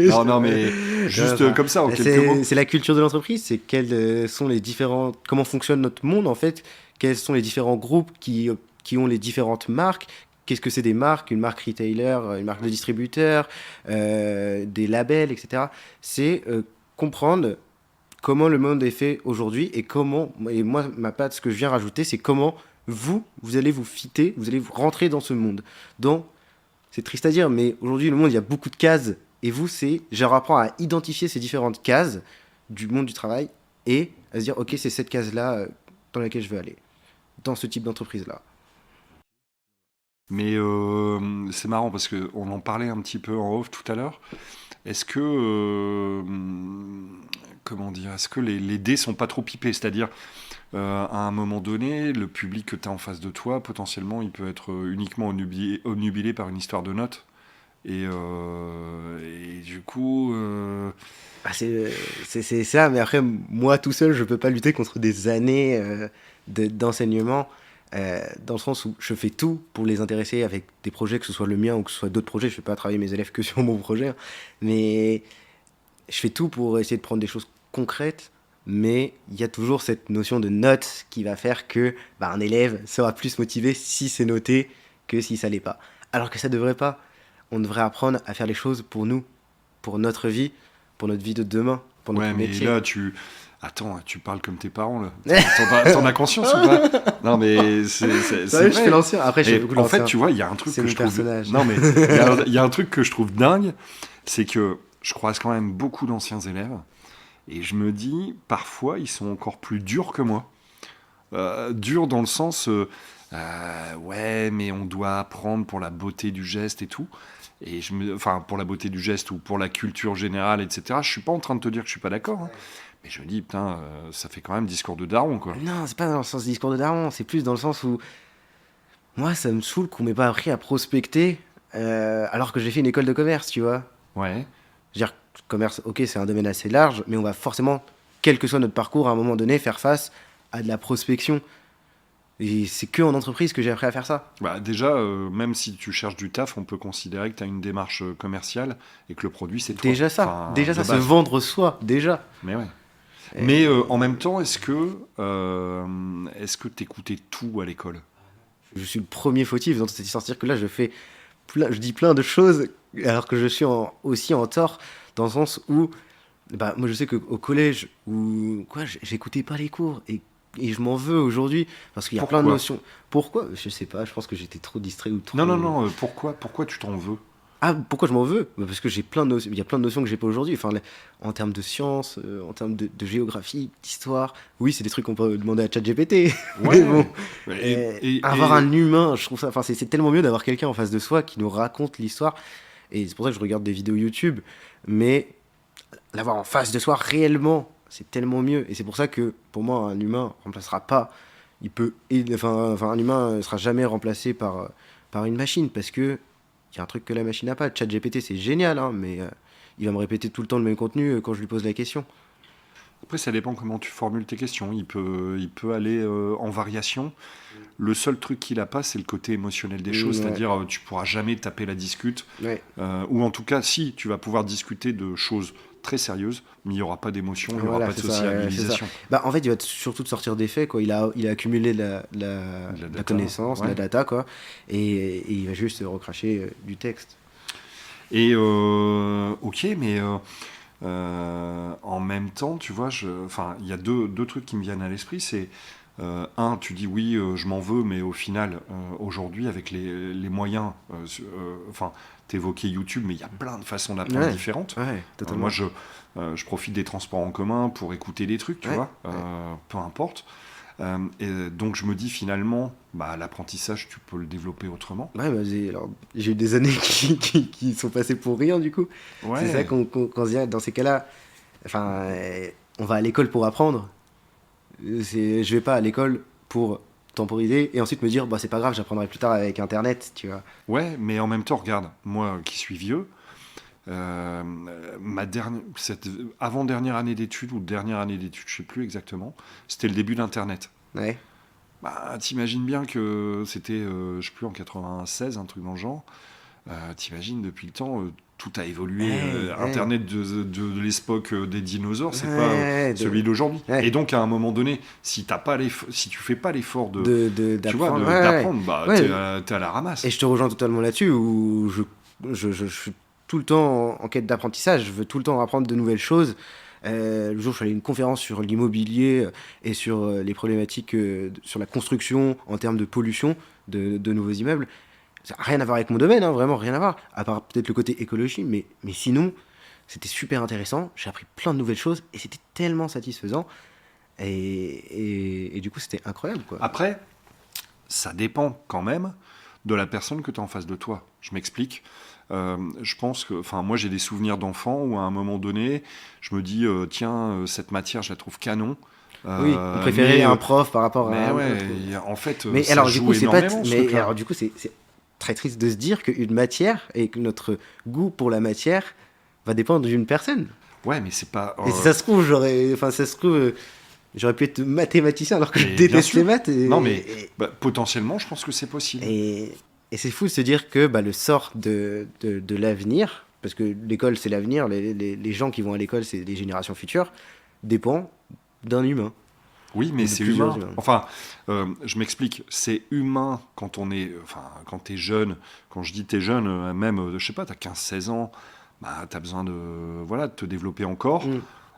Non, non, mais juste comme ça, en quelques mots. C'est la culture de l'entreprise, c'est quels sont les différents, comment fonctionne notre monde en fait, quels sont les différents groupes qui ont les différentes marques, qu'est-ce que c'est des marques, une marque retailer, une marque de distributeur, des labels, etc. C'est comprendre comment le monde est fait aujourd'hui et moi, ma patte, ce que je viens rajouter, c'est comment vous allez vous fitter, vous allez vous rentrer dans ce monde, c'est triste à dire, mais aujourd'hui, le monde, il y a beaucoup de cases. Et vous, je leur apprends à identifier ces différentes cases du monde du travail et à se dire, OK, c'est cette case-là dans laquelle je veux aller, dans ce type d'entreprise-là. Mais c'est marrant parce qu'on en parlait un petit peu en off tout à l'heure. Est-ce que, comment dire, est-ce que les dés sont pas trop pipés? C'est-à-dire, à un moment donné, le public que tu as en face de toi, potentiellement, il peut être uniquement obnubilé par une histoire de notes. Et du coup, C'est ça, mais après, moi tout seul, je peux pas lutter contre des années d'enseignement, dans le sens où je fais tout pour les intéresser avec des projets, que ce soit le mien ou que ce soit d'autres projets. Je fais pas travailler mes élèves que sur mon projet, hein. Mais je fais tout pour essayer de prendre des choses concrètes, mais il y a toujours cette notion de note qui va faire que un élève sera plus motivé si c'est noté que si ça l'est pas. Alors que ça devrait pas. On devrait apprendre à faire les choses pour nous, pour notre vie, pour notre vie de demain, pour notre ouais, mais métier. là, Attends, tu parles comme tes parents, là. T'en as conscience ou pas? Non, mais c'est Ouais, vrai. je fais l'ancien. Après, je fais Et beaucoup en fait, l'ancien. tu vois, il y a un truc C'est que mon je trouve... personnage. Non, mais il y a un truc que je trouve dingue, c'est que je croise quand même beaucoup d'anciens élèves, et je me dis, parfois, ils sont encore plus durs que moi. Durs dans le sens, ouais, mais on doit apprendre pour la beauté du geste et tout. Enfin, pour la beauté du geste ou pour la culture générale, etc. Je suis pas en train de te dire que je suis pas d'accord, hein. Mais je me dis, putain, ça fait quand même discours de daron, quoi. Non, c'est pas dans le sens du discours de daron, c'est plus dans le sens où moi, ça me saoule qu'on m'ait pas appris à prospecter alors que j'ai fait une école de commerce, tu vois. Ouais. Je veux dire, commerce, ok, c'est un domaine assez large, mais on va forcément, quel que soit notre parcours, à un moment donné, faire face à de la prospection. Et c'est que en entreprise que j'ai appris à faire ça. Bah, déjà, même si tu cherches du taf, on peut considérer que tu as une démarche commerciale et que le produit, c'est toi. Déjà ça, Enfin, déjà de ça, se base. vendre soi, déjà. Mais ouais. Et- Mais en même temps, est-ce que t'écoutais tout à l'école? Je suis le premier fautif dans cette histoire. C'est-à-dire que là, je dis plein de choses alors que je suis aussi en tort, dans le sens où, moi, je sais qu'au collège, j'écoutais pas les cours et je m'en veux aujourd'hui parce qu'il y a plein de Pourquoi? notions. Pourquoi? Je sais pas. Je pense que j'étais trop distrait ou trop. Non, non, non, pourquoi tu t'en veux? Ah, pourquoi je m'en veux? Parce que j'ai plein de notions. Il y a plein de notions que j'ai pas aujourd'hui. Enfin, en termes de sciences, en termes de géographie, d'histoire. Oui, c'est des trucs qu'on peut demander à ChatGPT. Ouais. Mais bon. Avoir Et- un humain, je trouve ça. Enfin, c'est tellement mieux d'avoir quelqu'un en face de soi qui nous raconte l'histoire. Et c'est pour ça que je regarde des vidéos YouTube. Mais l'avoir en face de soi réellement, c'est tellement mieux. Et c'est pour ça que pour moi, un humain remplacera pas. Un humain ne sera jamais remplacé par une machine parce que il y a un truc que la machine n'a pas. ChatGPT, c'est génial, hein, mais il va me répéter tout le temps le même contenu quand je lui pose la question. Après, ça dépend comment tu formules tes questions. Il peut aller en variation. Le seul truc qu'il a pas, c'est le côté émotionnel des choses, Ouais. c'est-à-dire tu pourras jamais taper la discute, Ouais. ou en tout cas, si tu vas pouvoir discuter de choses très sérieuses, mais il n'y aura pas d'émotion, il n'y aura Voilà, pas de c'est ça, sociabilisation. En fait, il va surtout te sortir des faits, quoi. Il a accumulé la data, connaissance, ouais. la data, quoi. Et il va juste recracher du texte. Et ok, mais en même temps, tu vois, il y a deux trucs qui me viennent à l'esprit. C'est un, tu dis oui, je m'en veux, mais au final, aujourd'hui, avec les moyens, t'évoquais YouTube, mais il y a plein de façons d'apprendre Ouais. différentes. Ouais, totalement. Moi, je profite des transports en commun pour écouter des trucs, tu Ouais, vois, peu importe. Et donc je me dis finalement, l'apprentissage, tu peux le développer autrement. Ouais, j'ai eu des années qui sont passées pour rien, du coup. Ouais. C'est ça qu'on se dit, dans ces cas-là, enfin, on va à l'école pour apprendre. Je vais pas à l'école pour temporiser et ensuite me dire, c'est pas grave, j'apprendrai plus tard avec Internet, tu vois. Ouais, mais en même temps, regarde, moi qui suis vieux, cette avant-dernière année d'études ou dernière année d'études, je sais plus exactement, c'était le début d'Internet. Ouais. T'imagines bien que c'était, je sais plus, en 96, un truc dans le genre. T'imagines, depuis le temps, tout a évolué. Internet de l'époque des dinosaures, c'est pas celui d'aujourd'hui. Ouais. Et donc, à un moment donné, si tu fais pas l'effort d'apprendre, t'es à la ramasse. Et je te rejoins totalement là-dessus, où je suis tout le temps en quête d'apprentissage. Je veux tout le temps apprendre de nouvelles choses. Le jour où je suis allé à une conférence sur l'immobilier et sur les problématiques sur la construction en termes de pollution de nouveaux immeubles. Ça n'a rien à voir avec mon domaine, vraiment rien à voir, à part peut-être le côté écologie, mais sinon, c'était super intéressant, j'ai appris plein de nouvelles choses, et c'était tellement satisfaisant, et du coup, c'était incroyable, quoi. Après, ça dépend quand même de la personne que tu as en face de toi. Je m'explique. Je pense que, moi j'ai des souvenirs d'enfants où à un moment donné, je me dis, cette matière, je la trouve canon. Oui, on préférait un prof par rapport à... en fait, mais ça alors, joue énormément. Alors du coup, c'est très triste de se dire qu'une matière et que notre goût pour la matière va dépendre d'une personne. Ouais, mais c'est pas... Et si ça se trouve, j'aurais pu être mathématicien alors que je déteste les maths. Non, mais potentiellement, je pense que c'est possible. Et c'est fou de se dire que le sort de l'avenir, parce que l'école c'est l'avenir, les gens qui vont à l'école c'est les générations futures, dépend d'un humain. Oui, mais c'est humain. Enfin, je m'explique. C'est humain quand quand t'es jeune. Quand je dis t'es jeune, même, je sais pas, t'as 15-16 ans, t'as besoin de te développer encore.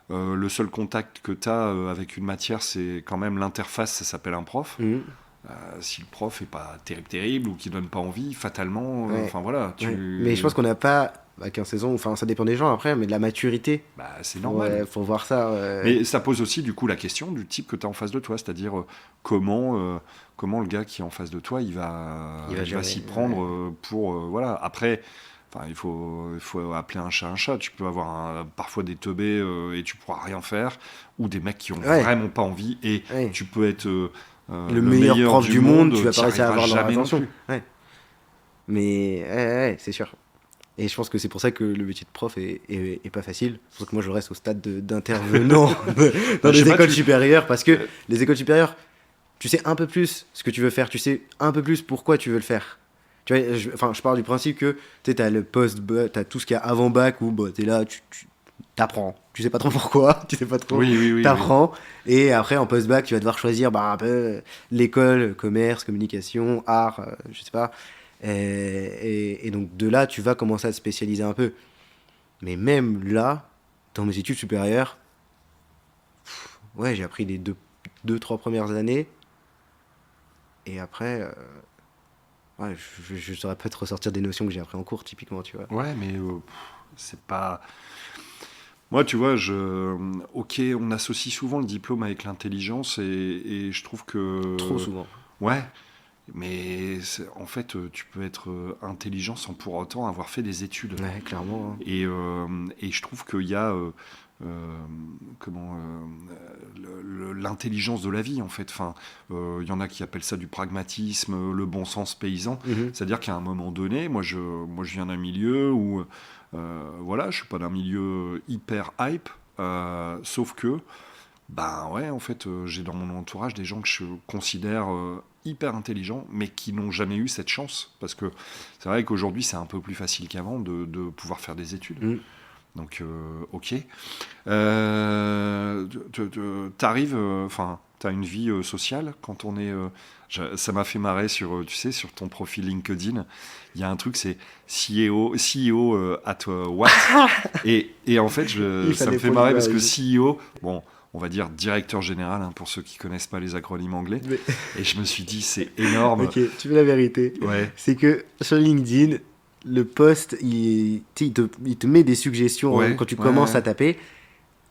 Le seul contact que t'as avec une matière, c'est quand même l'interface, ça s'appelle un prof. Si le prof est pas terrible ou qu'il donne pas envie, fatalement, Mais je pense qu'on n'a pas, à 15 ans, ça dépend des gens après, mais de la maturité. C'est normal. Faut voir ça. Mais ça pose aussi du coup la question du type que tu as en face de toi, c'est-à-dire comment le gars qui est en face de toi, il va s'y prendre pour Après, il faut appeler un chat. Tu peux avoir parfois des teubés et tu pourras rien faire, ou des mecs qui ont vraiment pas envie, et tu peux être le meilleur prof du monde, tu vas pas réussir à avoir leur attention. Mais c'est sûr. Et je pense que c'est pour ça que le métier de prof est pas facile. C'est pour ça que moi je reste au stade d'intervenant dans les écoles supérieures, parce que les écoles supérieures, tu sais un peu plus ce que tu veux faire, tu sais un peu plus pourquoi tu veux le faire. Tu vois, je pars du principe que tu as le post-bac, tu as tout ce qu'il y a avant bac où tu es là, tu t'apprends. Tu sais pas trop pourquoi, tu sais pas trop. T'apprends. Oui. Et après en post-bac, tu vas devoir choisir un peu l'école, commerce, communication, art, je sais pas. Et donc de là, tu vas commencer à te spécialiser un peu. Mais même là, dans mes études supérieures, j'ai appris les 2-3 premières années. Et après, je saurais pas te ressortir des notions que j'ai appris en cours, typiquement, tu vois. Ouais, mais c'est pas... Moi, tu vois, on associe souvent le diplôme avec l'intelligence, et je trouve que... Trop souvent. Ouais. Mais en fait, tu peux être intelligent sans pour autant avoir fait des études. Ouais, clairement. Et je trouve qu'il y a l'intelligence de la vie, en fait. Il y en a qui appellent ça du pragmatisme, le bon sens paysan. C'est-à-dire qu'à un moment donné, moi je viens d'un milieu où, je suis pas d'un milieu hyper hype, sauf que, en fait, j'ai dans mon entourage des gens que je considère hyper intelligents, mais qui n'ont jamais eu cette chance, parce que c'est vrai qu'aujourd'hui c'est un peu plus facile qu'avant de pouvoir faire des études. Donc ok. T'arrives, t'as une vie sociale quand on est... ça m'a fait marrer sur ton profil LinkedIn, il y a un truc, c'est CEO at what. et en fait ça me fait marrer parce que CEO, on va dire directeur général, pour ceux qui connaissent pas les acronymes anglais. Et je me suis dit, c'est énorme. Ok, tu veux la vérité. Ouais. C'est que sur LinkedIn, le post, il te met des suggestions quand tu commences à taper.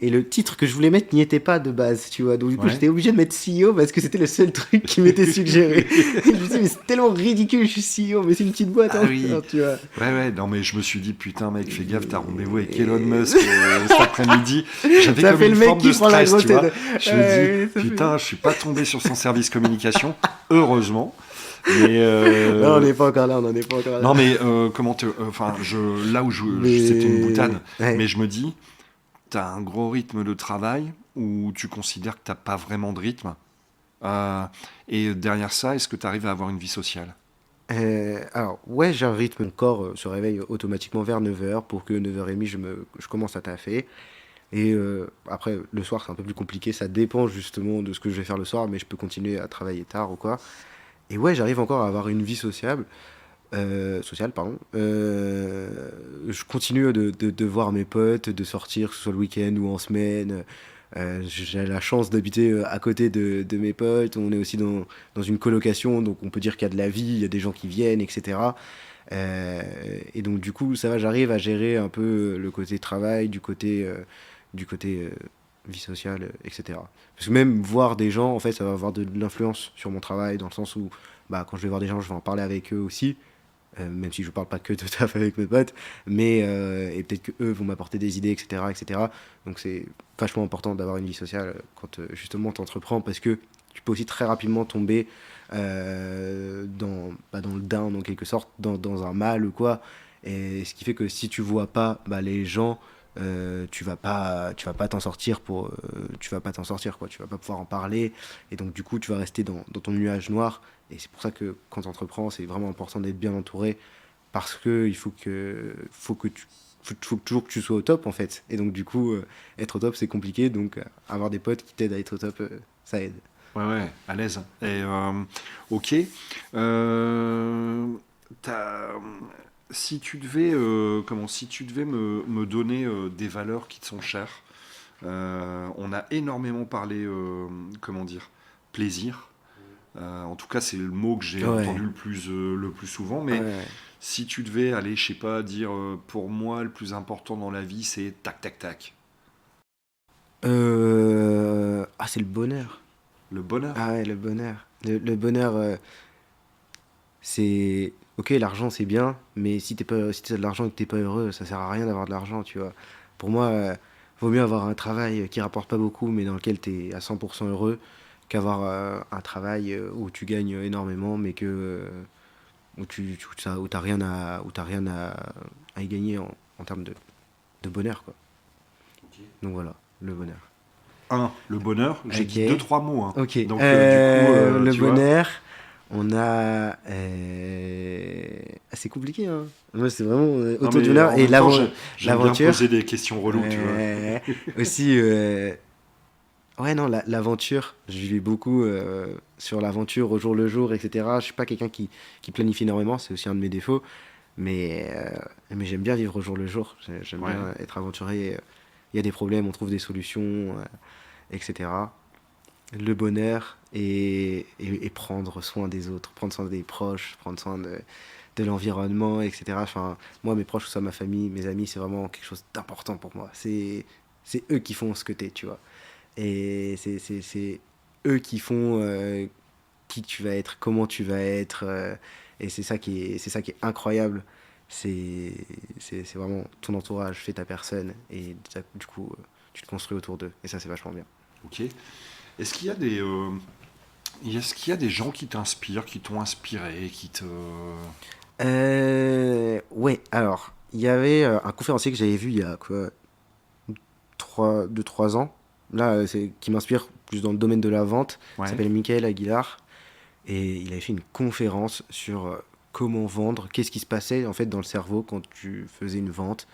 Et le titre que je voulais mettre n'y était pas de base, tu vois. Donc du coup, Ouais. j'étais obligé de mettre CEO parce que c'était le seul truc qui m'était suggéré. Je me suis dit, mais c'est tellement ridicule, je suis CEO, mais c'est une petite boîte Ah oui. encore, tu vois. Ouais, non mais je me suis dit, putain mec, fais gaffe, t'as rendez-vous avec Elon Et- Musk cet après-midi. J'avais Ça comme fait une le mec forme de qui prend la stress, grosse tu vois. tête. Je me dis, Ouais, ça fait- putain, je suis pas tombé sur son service communication, heureusement. Mais Non, on n'est pas encore là, on n'en est pas encore là. non mais enfin là où c'était une boutade, Ouais. mais je me dis, t'as un gros rythme de travail où tu considères que t'as pas vraiment de rythme. Euh, et derrière ça, est-ce que tu arrives à avoir une vie sociale? Alors, ouais, j'ai un rythme. Mon corps se réveille automatiquement vers 9h pour que 9h30, je commence à taffer. Et après, le soir, c'est un peu plus compliqué. Ça dépend justement de ce que je vais faire le soir, mais je peux continuer à travailler tard ou quoi. Et ouais, j'arrive encore à avoir une vie sociable. Sociale, pardon. Je continue de voir mes potes, de sortir, que ce soit le week-end ou en semaine. J'ai la chance d'habiter à côté de mes potes. On est aussi dans une colocation, donc on peut dire qu'il y a de la vie, il y a des gens qui viennent, etc. Et donc du coup, ça va, j'arrive à gérer un peu le côté travail, du côté vie sociale, etc. Parce que même voir des gens, en fait, ça va avoir de l'influence sur mon travail, dans le sens où bah, quand je vais voir des gens, je vais en parler avec eux aussi. Même si je parle pas que de taf avec mes potes, mais et peut-être que eux vont m'apporter des idées, etc., etc. Donc c'est vachement important d'avoir une vie sociale quand justement tu entreprends, parce que tu peux aussi très rapidement tomber dans le down en quelque sorte, dans un mal ou quoi. Et ce qui fait que si tu vois pas bah, les gens, tu vas pas t'en sortir tu vas pas t'en sortir quoi. Tu vas pas pouvoir en parler, et donc du coup tu vas rester dans ton nuage noir. Et c'est pour ça que quand tu entreprends, c'est vraiment important d'être bien entouré, parce que faut toujours que tu sois au top en fait. Et donc du coup, être au top c'est compliqué, donc avoir des potes qui t'aident à être au top, ça aide. Ouais, à l'aise. Et ok. Euh, t'as- Si tu devais, si tu devais me donner des valeurs qui te sont chères, on a énormément parlé, comment dire, plaisir. En tout cas, c'est le mot que j'ai entendu Ouais, le plus souvent. Mais ouais. si tu devais aller, je sais pas, dire pour moi, le plus important dans la vie, c'est tac, tac, tac. Ah, c'est le bonheur. Le bonheur. Ah ouais, le bonheur. Le bonheur, c'est... Ok, l'argent c'est bien, mais si t'as de l'argent et que t'es pas heureux, ça sert à rien d'avoir de l'argent, tu vois. Pour moi, vaut mieux avoir un travail qui rapporte pas beaucoup, mais dans lequel t'es à 100% heureux, qu'avoir un travail où tu gagnes énormément, mais où t'as rien à y gagner en termes de bonheur, quoi. Donc voilà, le bonheur. Un, le bonheur. J'ai Ok, dit deux, trois mots, hein. ok. Donc, du coup, Le tu vois. bonheur, on a... c'est compliqué, hein. Moi, c'est vraiment Non, autour du mais bonheur en et même temps, j'aime bien l'aventure. poser des questions reloues, tu vois. Aussi, ouais, non, l'aventure. Je vivais beaucoup sur l'aventure au jour le jour, etc. Je suis pas quelqu'un qui planifie énormément, c'est aussi un de mes défauts. Mais j'aime bien vivre au jour le jour. J'aime Ouais. bien être aventuré. Il y a des problèmes, on trouve des solutions, etc. Le bonheur et prendre soin des autres, prendre soin des proches, prendre soin de l'environnement, etc. Enfin, moi, mes proches, que ce soit ma famille, mes amis, c'est vraiment quelque chose d'important pour moi. C'est eux qui font ce que t'es, tu vois. Et c'est eux qui font qui tu vas être, comment tu vas être. Et c'est ça qui est incroyable. C'est c'est vraiment ton entourage fait ta personne. Et du coup, tu te construis autour d'eux. Et ça, c'est vachement bien. Ok. Est-ce qu'il y a est-ce qu'il y a des gens qui t'inspirent, qui t'ont inspiré, qui te. Ouais, alors, il y avait un conférencier que j'avais vu il y a quoi, 2-3 ans, là, qui m'inspire plus dans le domaine de la vente, il Ouais. s'appelle Michael Aguilar, et il avait fait une conférence sur comment vendre, qu'est-ce qui se passait en fait dans le cerveau quand tu faisais une vente,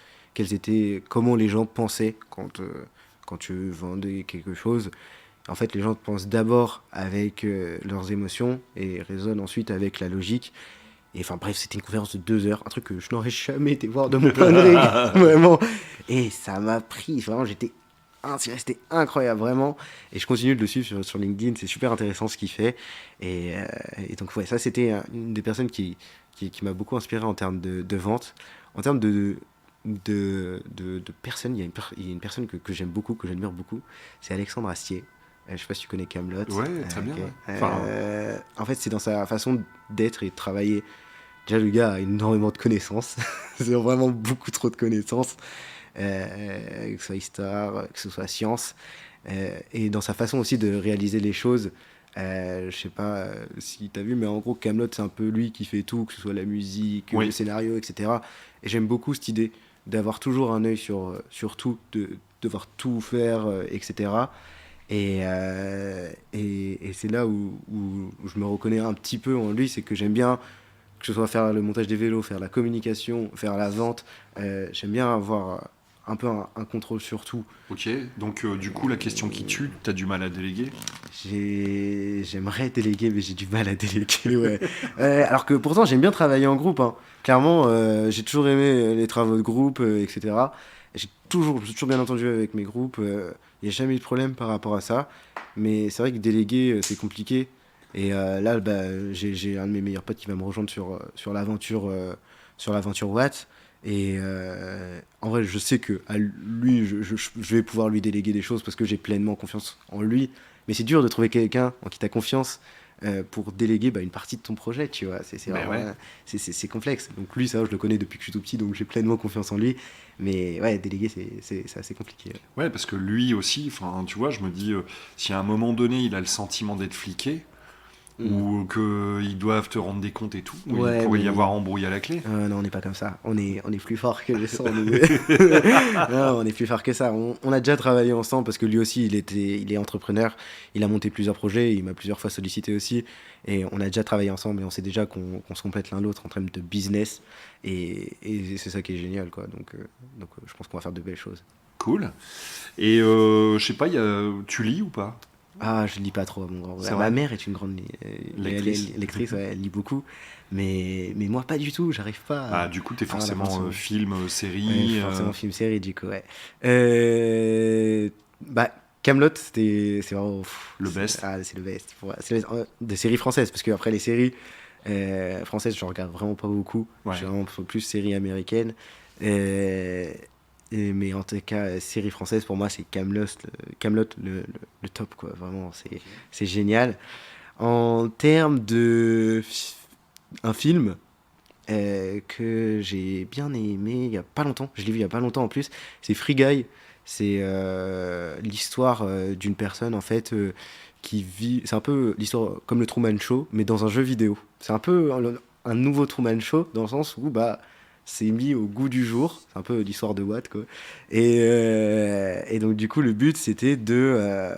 comment les gens pensaient quand tu vendais quelque chose. En fait, les gens pensent d'abord avec leurs émotions et raisonnent ensuite avec la logique. Et enfin bref, c'était une conférence de 2 heures, un truc que je n'aurais jamais été voir de mon plein gré, vraiment. Et ça m'a pris, vraiment, c'est resté incroyable, vraiment. Et je continue de le suivre sur LinkedIn, c'est super intéressant ce qu'il fait. Et donc ouais, ça c'était une des personnes qui m'a beaucoup inspiré en termes de vente. En termes de personnes. Il y a une personne que j'aime beaucoup, que j'admire beaucoup. C'est Alexandre Astier. Je sais pas si tu connais Kaamelott. Ouais, très bien. Ok. Ouais. Enfin, En fait, c'est dans sa façon d'être et de travailler. Déjà, le gars a énormément de connaissances. C'est vraiment beaucoup trop de connaissances. Que ce soit histoire, que ce soit science. Et dans sa façon aussi de réaliser les choses. Je sais pas si t'as vu, mais en gros, Kaamelott, c'est un peu lui qui fait tout, que ce soit la musique, oui. le scénario, etc. Et j'aime beaucoup cette idée d'avoir toujours un œil sur tout, de devoir tout faire, etc. Et c'est là où je me reconnais un petit peu en lui, c'est que j'aime bien que ce soit faire le montage des vélos, faire la communication, faire la vente. J'aime bien avoir un peu un contrôle sur tout. Ok, donc du coup, la question qui tue, t'as du mal à déléguer? J'aimerais déléguer, mais j'ai du mal à déléguer. Ouais. Alors que pourtant, j'aime bien travailler en groupe. Hein. Clairement, j'ai toujours aimé les travaux de groupe, etc. J'ai toujours bien entendu avec mes groupes. Il n'y a jamais eu de problème par rapport à ça. Mais c'est vrai que déléguer, c'est compliqué. Et là, bah, j'ai un de mes meilleurs potes qui va me rejoindre sur l'aventure Watt. Et en vrai, je sais que à lui, je vais pouvoir lui déléguer des choses parce que j'ai pleinement confiance en lui. Mais c'est dur de trouver quelqu'un en qui tu as confiance pour déléguer une partie de ton projet, tu vois. C'est Ben vraiment, ouais. c'est complexe. Donc lui, ça, je le connais depuis que je suis tout petit, donc j'ai pleinement confiance en lui. Mais ouais, déléguer, c'est assez compliqué. Ouais, parce que lui aussi, enfin, tu vois, je me dis, si à un moment donné, il a le sentiment d'être fliqué, Mm. ou qu'ils doivent te rendre des comptes et tout, où il Ouais, pourrait y mais avoir embrouille à la clé. non, on n'est pas comme ça. On est plus fort que les sangs, nous. Non, on est plus fort que ça. On a déjà travaillé ensemble parce que lui aussi, il est entrepreneur. Il a monté plusieurs projets. Il m'a plusieurs fois sollicité aussi. Et on a déjà travaillé ensemble et on sait déjà qu'on se complète l'un l'autre en termes de business. Et c'est ça qui est génial, quoi. Donc je pense qu'on va faire de belles choses. Cool. Et je sais pas, tu lis ou pas? Ah, je lis pas trop, mon grand. C'est Ma vrai? mère est une grande elle Lectrice. est lectrice, ouais, elle lit beaucoup. Mais moi, pas du tout. J'arrive pas Ah, du coup, t'es à avoir forcément l'attention. film, Ouais, série. forcément film série du coup ouais. Bah Kaamelott c'est vraiment Le best. c'est le best des séries françaises parce que après les séries françaises je regarde vraiment pas beaucoup. Je Ouais. suis vraiment plus séries américaines. Euh, mais en tout cas série française pour moi c'est Kaamelott le top quoi vraiment c'est génial. En termes de un film que j'ai bien aimé il y a pas longtemps. Je l'ai vu il y a pas longtemps en plus. C'est Free Guy. C'est l'histoire d'une personne en fait qui vit. C'est un peu l'histoire comme le Truman Show, mais dans un jeu vidéo. C'est un peu un nouveau Truman Show dans le sens où bah c'est mis au goût du jour. C'est un peu l'histoire de Watt quoi. Et donc du coup le but c'était de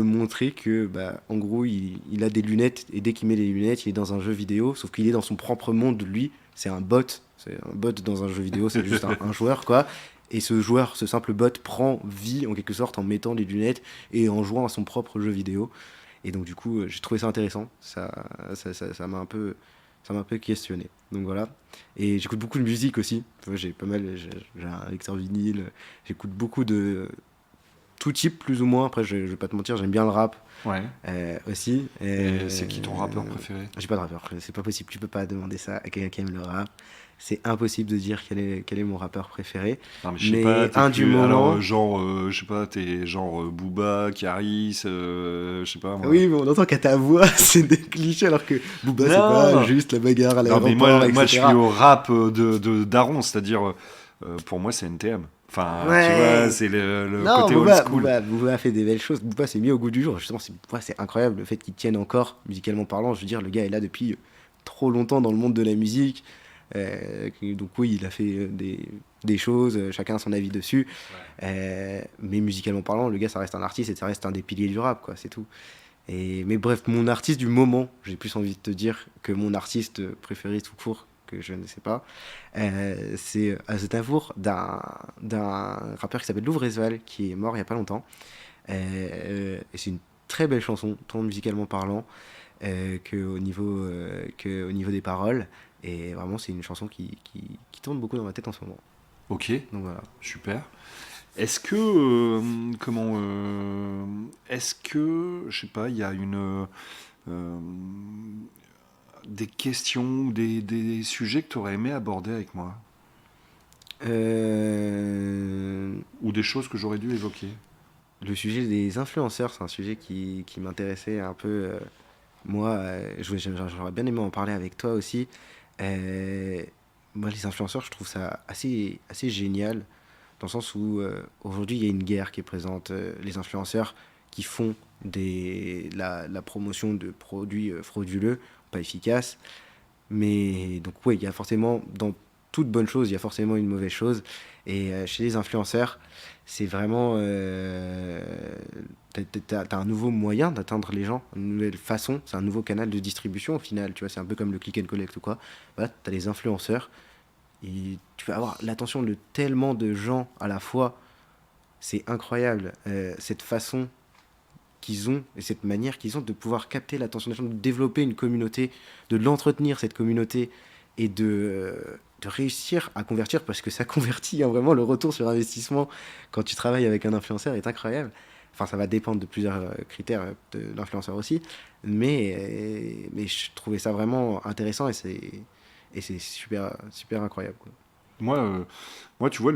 montrer que, bah, en gros, il a des lunettes et dès qu'il met les lunettes, il est dans un jeu vidéo, sauf qu'il est dans son propre monde, lui. C'est un bot dans un jeu vidéo, c'est juste un joueur, quoi. Et ce joueur, ce simple bot, prend vie en quelque sorte en mettant les lunettes et en jouant à son propre jeu vidéo. Et donc, du coup, j'ai trouvé ça intéressant. Ça m'a un peu questionné. Donc voilà. Et j'écoute beaucoup de musique aussi. Tu vois, j'ai un lecteur vinyle. J'écoute beaucoup de tout type plus ou moins. Après, je vais pas te mentir, j'aime bien le rap Ouais. aussi. Et c'est qui ton rappeur préféré? J'ai pas de rappeur, c'est pas possible. Tu peux pas demander ça à quelqu'un qui aime le rap. C'est impossible de dire quel est mon rappeur préféré. Non, mais je sais pas, Mais t'es un du plus. Alors, moment. genre, je sais pas, t'es genre Booba, Caris, je sais pas moi. Oui, mais on entend qu'à ta voix, c'est des clichés, alors que Booba, c'est pas Non! juste la bagarre à Non, mais l'aéroport, moi je suis etc. au rap de Daron, c'est-à-dire, pour moi, c'est NTM. Enfin, tu vois, Ouais! c'est le Non, côté old school. Booba a fait des belles choses. Booba s'est mis au goût du jour. Justement, Booba, c'est incroyable le fait qu'il tienne encore, musicalement parlant. Je veux dire, le gars est là depuis trop longtemps dans le monde de la musique. Donc oui, il a fait des choses, chacun a son avis dessus. Mais musicalement parlant, le gars, ça reste un artiste et ça reste un des piliers du rap, quoi, c'est tout. Mais bref, mon artiste du moment, j'ai plus envie de te dire que mon artiste préféré tout court, que je ne sais pas, c'est Aznavour, d'un rappeur qui s'appelle Louvresval, qui est mort il y a pas longtemps. Et c'est une très belle chanson, tant musicalement parlant que au niveau des paroles. Et vraiment, c'est une chanson qui tourne beaucoup dans ma tête en ce moment. Ok, Donc voilà. super. Est-ce que, est-ce que, je sais pas, il y a euh, des questions ou des sujets que tu aurais aimé aborder avec moi? Ou des choses que j'aurais dû évoquer? Le sujet des influenceurs, c'est un sujet qui m'intéressait un peu. Moi, j'aurais bien aimé en parler avec toi aussi. Euh, Moi, les influenceurs, je trouve ça assez génial, dans le sens où aujourd'hui, il y a une guerre qui est présente. Les influenceurs qui font la promotion de produits frauduleux, pas efficaces. Mais donc, oui, il y a forcément, dans toute bonne chose, il y a forcément une mauvaise chose. Et chez les influenceurs, c'est vraiment. T'as un nouveau moyen d'atteindre les gens, une nouvelle façon, c'est un nouveau canal de distribution au final. Tu vois, c'est un peu comme le click and collect ou quoi. Voilà, t'as les influenceurs et tu vas avoir l'attention de tellement de gens à la fois. C'est incroyable. Cette façon qu'ils ont et cette manière qu'ils ont de pouvoir capter l'attention des gens, de développer une communauté, de l'entretenir cette communauté et de réussir à convertir parce que ça convertit hein, vraiment le retour sur investissement quand tu travailles avec un influenceur est incroyable. Enfin, ça va dépendre de plusieurs critères de l'influenceur aussi, mais je trouvais ça vraiment intéressant et c'est super incroyable, quoi. Moi, moi, tu vois,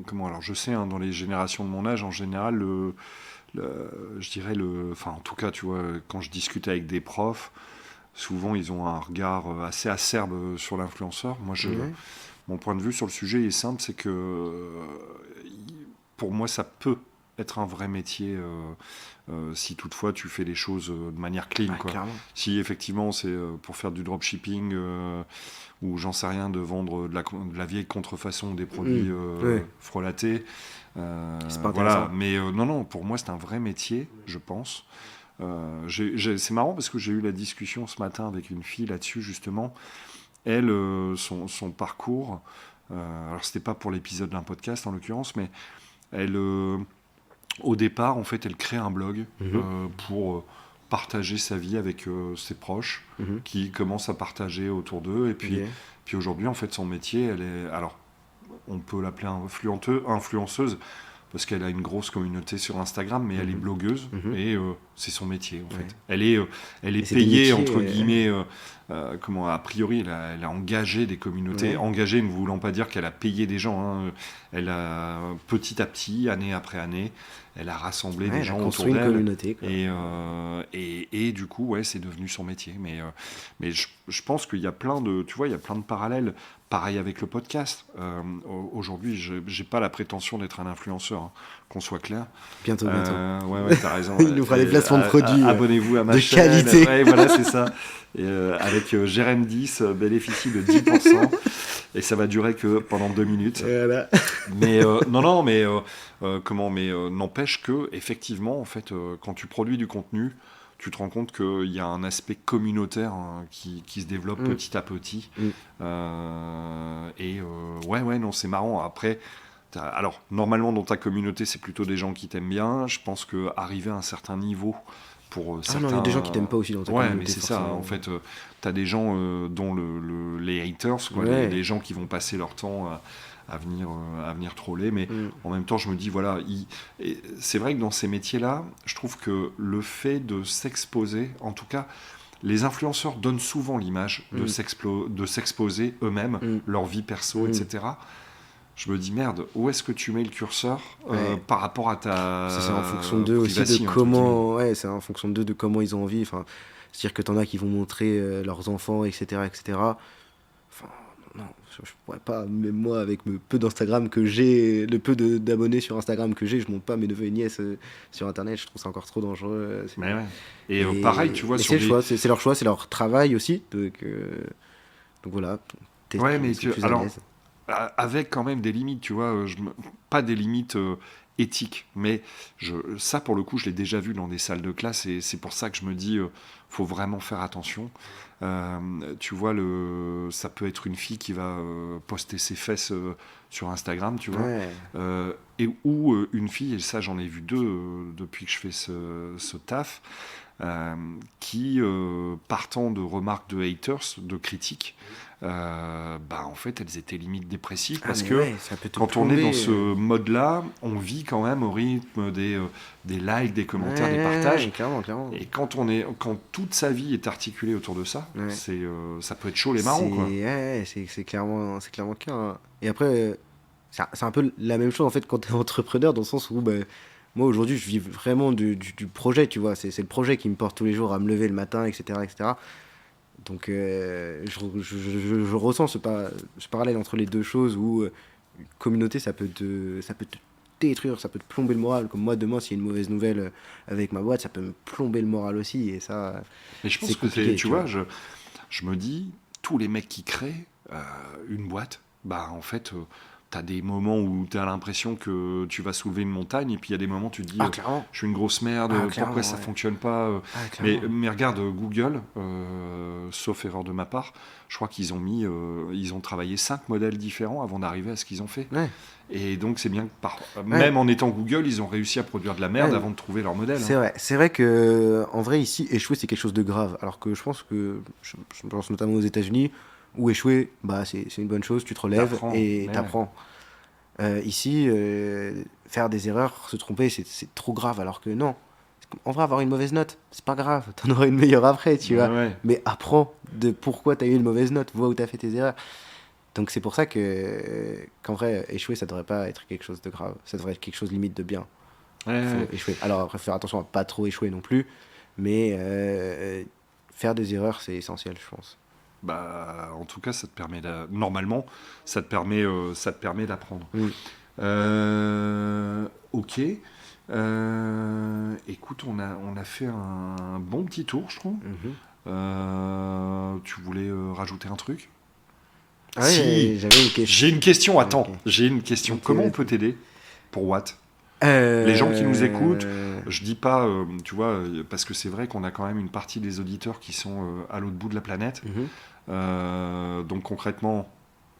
comment, alors je sais, hein, dans les générations de mon âge, en général, je dirais enfin, en tout cas, tu vois, quand je discute avec des profs, souvent ils ont un regard assez acerbe sur l'influenceur. Ouais. Mon point de vue sur le sujet est simple, c'est que pour moi, ça peut être un vrai métier si toutefois tu fais les choses de manière clean, Ouais, quoi. clairement. Si effectivement c'est pour faire du dropshipping ou j'en sais rien, de vendre de la vieille contrefaçon des produits Ouais, frelatés, c'est pas voilà. intéressant. Mais non, non, pour moi c'est un vrai métier, je pense. C'est marrant parce que j'ai eu la discussion ce matin avec une fille là-dessus justement. Elle, son parcours, alors c'était pas pour l'épisode d'un podcast en l'occurrence, mais elle, au départ, en fait, elle crée un blog Mhm, pour partager sa vie avec ses proches, mhm. qui commencent à partager autour d'eux. Et Ok. puis aujourd'hui, en fait, son métier, elle est, alors, on peut l'appeler influenceuse, parce qu'elle a une grosse communauté sur Instagram, mais elle est Mhm, blogueuse mhm. et c'est son métier en Ouais. fait. Elle est Et c'est des payée métiers. entre guillemets, comment a priori elle a engagé des communautés, Ouais. engagée ne voulant pas dire qu'elle a payé des gens. Hein. Elle a petit à petit, année après année, elle a rassemblé Ouais, des elle a gens autour construit une d'elle communauté, quoi. et du coup ouais c'est devenu son métier. Mais je pense qu'il y a plein de, tu vois, il y a plein de parallèles. Pareil avec le podcast. Aujourd'hui, je n'ai pas la prétention d'être un influenceur, hein, qu'on soit clair. Bientôt. Ouais, ouais, t'as raison. Il nous fera des placements de produits Abonnez-vous à ma de chaîne. qualité. Ouais, voilà, c'est ça. Et, avec Jérém 10, bénéficie de 10%. Et ça va durer que pendant 2 minutes. Voilà. Mais non, non, mais n'empêche que effectivement, en fait, quand tu produis du contenu, tu te rends compte qu'il y a un aspect communautaire hein, qui se développe Mm, petit à petit. mm. Ouais, ouais, non, c'est marrant. Après, alors normalement dans ta communauté, c'est plutôt des gens qui t'aiment bien. Je pense que arriver à un certain niveau pour Ah non, il y a certains, des gens qui t'aiment pas aussi dans ta ouais, mais communauté, c'est ça. En forcément. fait, t'as des gens dont les haters, quoi, Ouais. les gens qui vont passer leur temps à venir troller. Mais Mm, en même temps, je me dis, voilà, et c'est vrai que dans ces métiers-là, je trouve que le fait de s'exposer, en tout cas, les influenceurs donnent souvent l'image mm, de s'exposer eux-mêmes, mm, leur vie perso, mm. etc. Je me dis, merde, où est-ce que tu mets le curseur Ouais. par rapport à C'est en ta fonction d'eux aussi de privacy, entre guillemets. comment. Ouais, c'est en fonction d'eux de comment ils ont envie. Enfin, c'est-à-dire que t'en as qui vont montrer leurs enfants, etc., etc. Enfin, non, je pourrais pas. Même moi, avec le peu d'Instagram que j'ai, le peu d'abonnés sur Instagram que j'ai, je monte pas mes neveux et nièces sur Internet. Je trouve ça encore trop dangereux. Mais ouais. Et pareil, tu vois, Mais sur c'est le des. choix, c'est leur choix, c'est leur travail aussi. Donc voilà, Ouais, mais ils sont plus à alors, l'aise. avec quand même des limites, tu vois, pas des limites éthiques, mais ça pour le coup, je l'ai déjà vu dans des salles de classe et c'est pour ça que je me dis, faut vraiment faire attention. Tu vois, ça peut être une fille qui va poster ses fesses sur Instagram, tu vois, Ouais. ou une fille, et ça j'en ai vu deux depuis que je fais ce taf, euh, qui, partant de remarques de haters, de critiques, bah en fait elles étaient limite dépressives Ah parce mais que ouais, ça peut te quand on est dans plomber. ce mode-là, on vit quand même au rythme des likes, des commentaires, des Ouais, partages. clairement, clairement. Et quand toute sa vie est articulée autour de ça, Ouais. ça peut être chaud les marrons, quoi. Ouais, c'est clairement le cas, hein. Et après, c'est un peu la même chose en fait quand tu es entrepreneur, dans le sens où moi aujourd'hui je vis vraiment du projet, tu vois. C'est le projet qui me porte tous les jours à me lever le matin, etc. etc. Donc je ressens ce parallèle entre les deux choses où une communauté ça peut te détruire, ça peut te plomber le moral. Comme moi demain s'il y a une mauvaise nouvelle avec ma boîte, ça peut me plomber le moral aussi, et ça Mais je pense c'est que compliqué, tu vois, je me dis, tous les mecs qui créent une boîte, en fait, t'as des moments où t'as l'impression que tu vas soulever une montagne, et puis il y a des moments où tu te dis, clairement. je suis une grosse merde, pourquoi ça fonctionne pas mais regarde, Google, sauf erreur de ma part, je crois qu'ils ont travaillé 5 modèles différents avant d'arriver à ce qu'ils ont fait. Ouais. Et donc c'est bien que même en étant Google, ils ont réussi à produire de la merde avant de trouver leur modèle. C'est vrai que en vrai ici échouer c'est quelque chose de grave, alors que je pense notamment aux États-Unis où échouer c'est une bonne chose, tu te relèves et t'apprends. Ici faire des erreurs, se tromper c'est trop grave, alors que non, en vrai avoir une mauvaise note c'est pas grave, t'en auras une meilleure après, tu vois. Mais apprends de pourquoi t'as eu une mauvaise note, vois où t'as fait tes erreurs. Donc c'est pour ça qu'en vrai, échouer, ça devrait pas être quelque chose de grave. Ça devrait être quelque chose limite de bien. Faut échouer. Alors après, faire attention à pas trop échouer non plus. Mais faire des erreurs, c'est essentiel, je pense. En tout cas, ça te permet normalement, ça te permet d'apprendre. Ok. Écoute, on a fait un bon petit tour, je trouve. Tu voulais rajouter un truc? Si, j'avais une question. J'ai une question, attends. Okay. J'ai une question. Okay. Comment on peut t'aider pour Watt? Les gens qui nous écoutent, je dis pas, tu vois, parce que c'est vrai qu'on a quand même une partie des auditeurs qui sont à l'autre bout de la planète. Donc concrètement,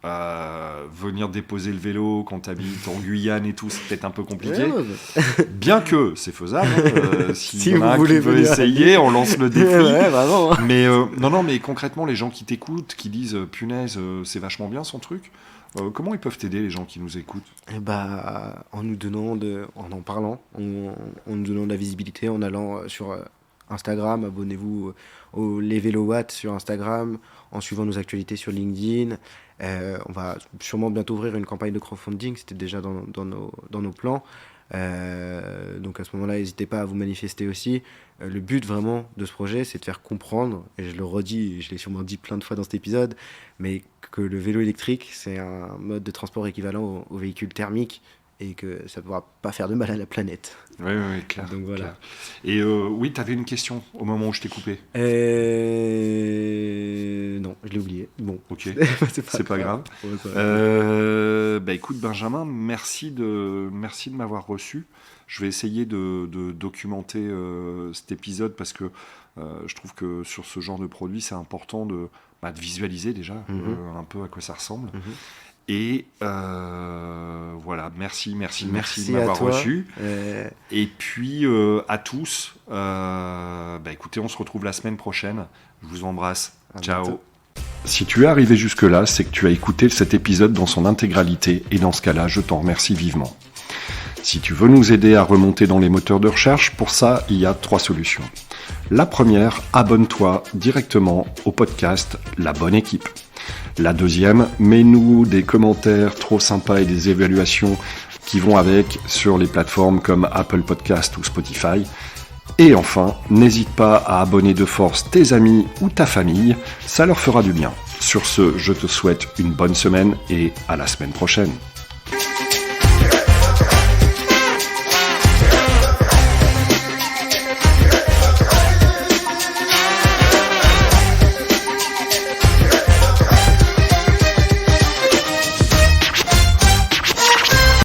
venir déposer le vélo quand tu habites en Guyane et tout, c'est peut-être un peu compliqué. Bien que c'est faisable. Si y en a un qui veut essayer, on lance le défi. Mais mais concrètement, les gens qui t'écoutent, qui disent punaise, c'est vachement bien son truc. Comment ils peuvent t'aider, les gens qui nous écoutent? En nous donnant en parlant, en nous donnant de la visibilité, en allant sur Instagram, abonnez-vous Les Vélos Watt sur Instagram, en suivant nos actualités sur LinkedIn. On va sûrement bientôt ouvrir une campagne de crowdfunding, c'était déjà dans nos plans. Donc à ce moment-là, n'hésitez pas à vous manifester aussi. Le but vraiment de ce projet, c'est de faire comprendre, et je le redis, et je l'ai sûrement dit plein de fois dans cet épisode, mais que le vélo électrique, c'est un mode de transport équivalent au véhicule thermique, et que ça ne pourra pas faire de mal à la planète. Oui, clair. Donc voilà. Clair. Et oui, tu avais une question au moment où je t'ai coupé. Non, je l'ai oublié. Bon, ok, c'est pas grave. Écoute, Benjamin, merci de m'avoir reçu. Je vais essayer de documenter cet épisode, parce que je trouve que sur ce genre de produit, c'est important de visualiser déjà un peu à quoi ça ressemble. Et voilà, merci de m'avoir reçu. Et puis à tous, écoutez, on se retrouve la semaine prochaine. Je vous embrasse. Ciao. Bientôt. Si tu es arrivé jusque-là, c'est que tu as écouté cet épisode dans son intégralité, et dans ce cas-là, je t'en remercie vivement. Si tu veux nous aider à remonter dans les moteurs de recherche, pour ça, il y a 3 solutions. La première, abonne-toi directement au podcast La Bonne Équipe. La deuxième, mets-nous des commentaires trop sympas et des évaluations qui vont avec sur les plateformes comme Apple Podcast ou Spotify. Et enfin, n'hésite pas à abonner de force tes amis ou ta famille, ça leur fera du bien. Sur ce, je te souhaite une bonne semaine et à la semaine prochaine.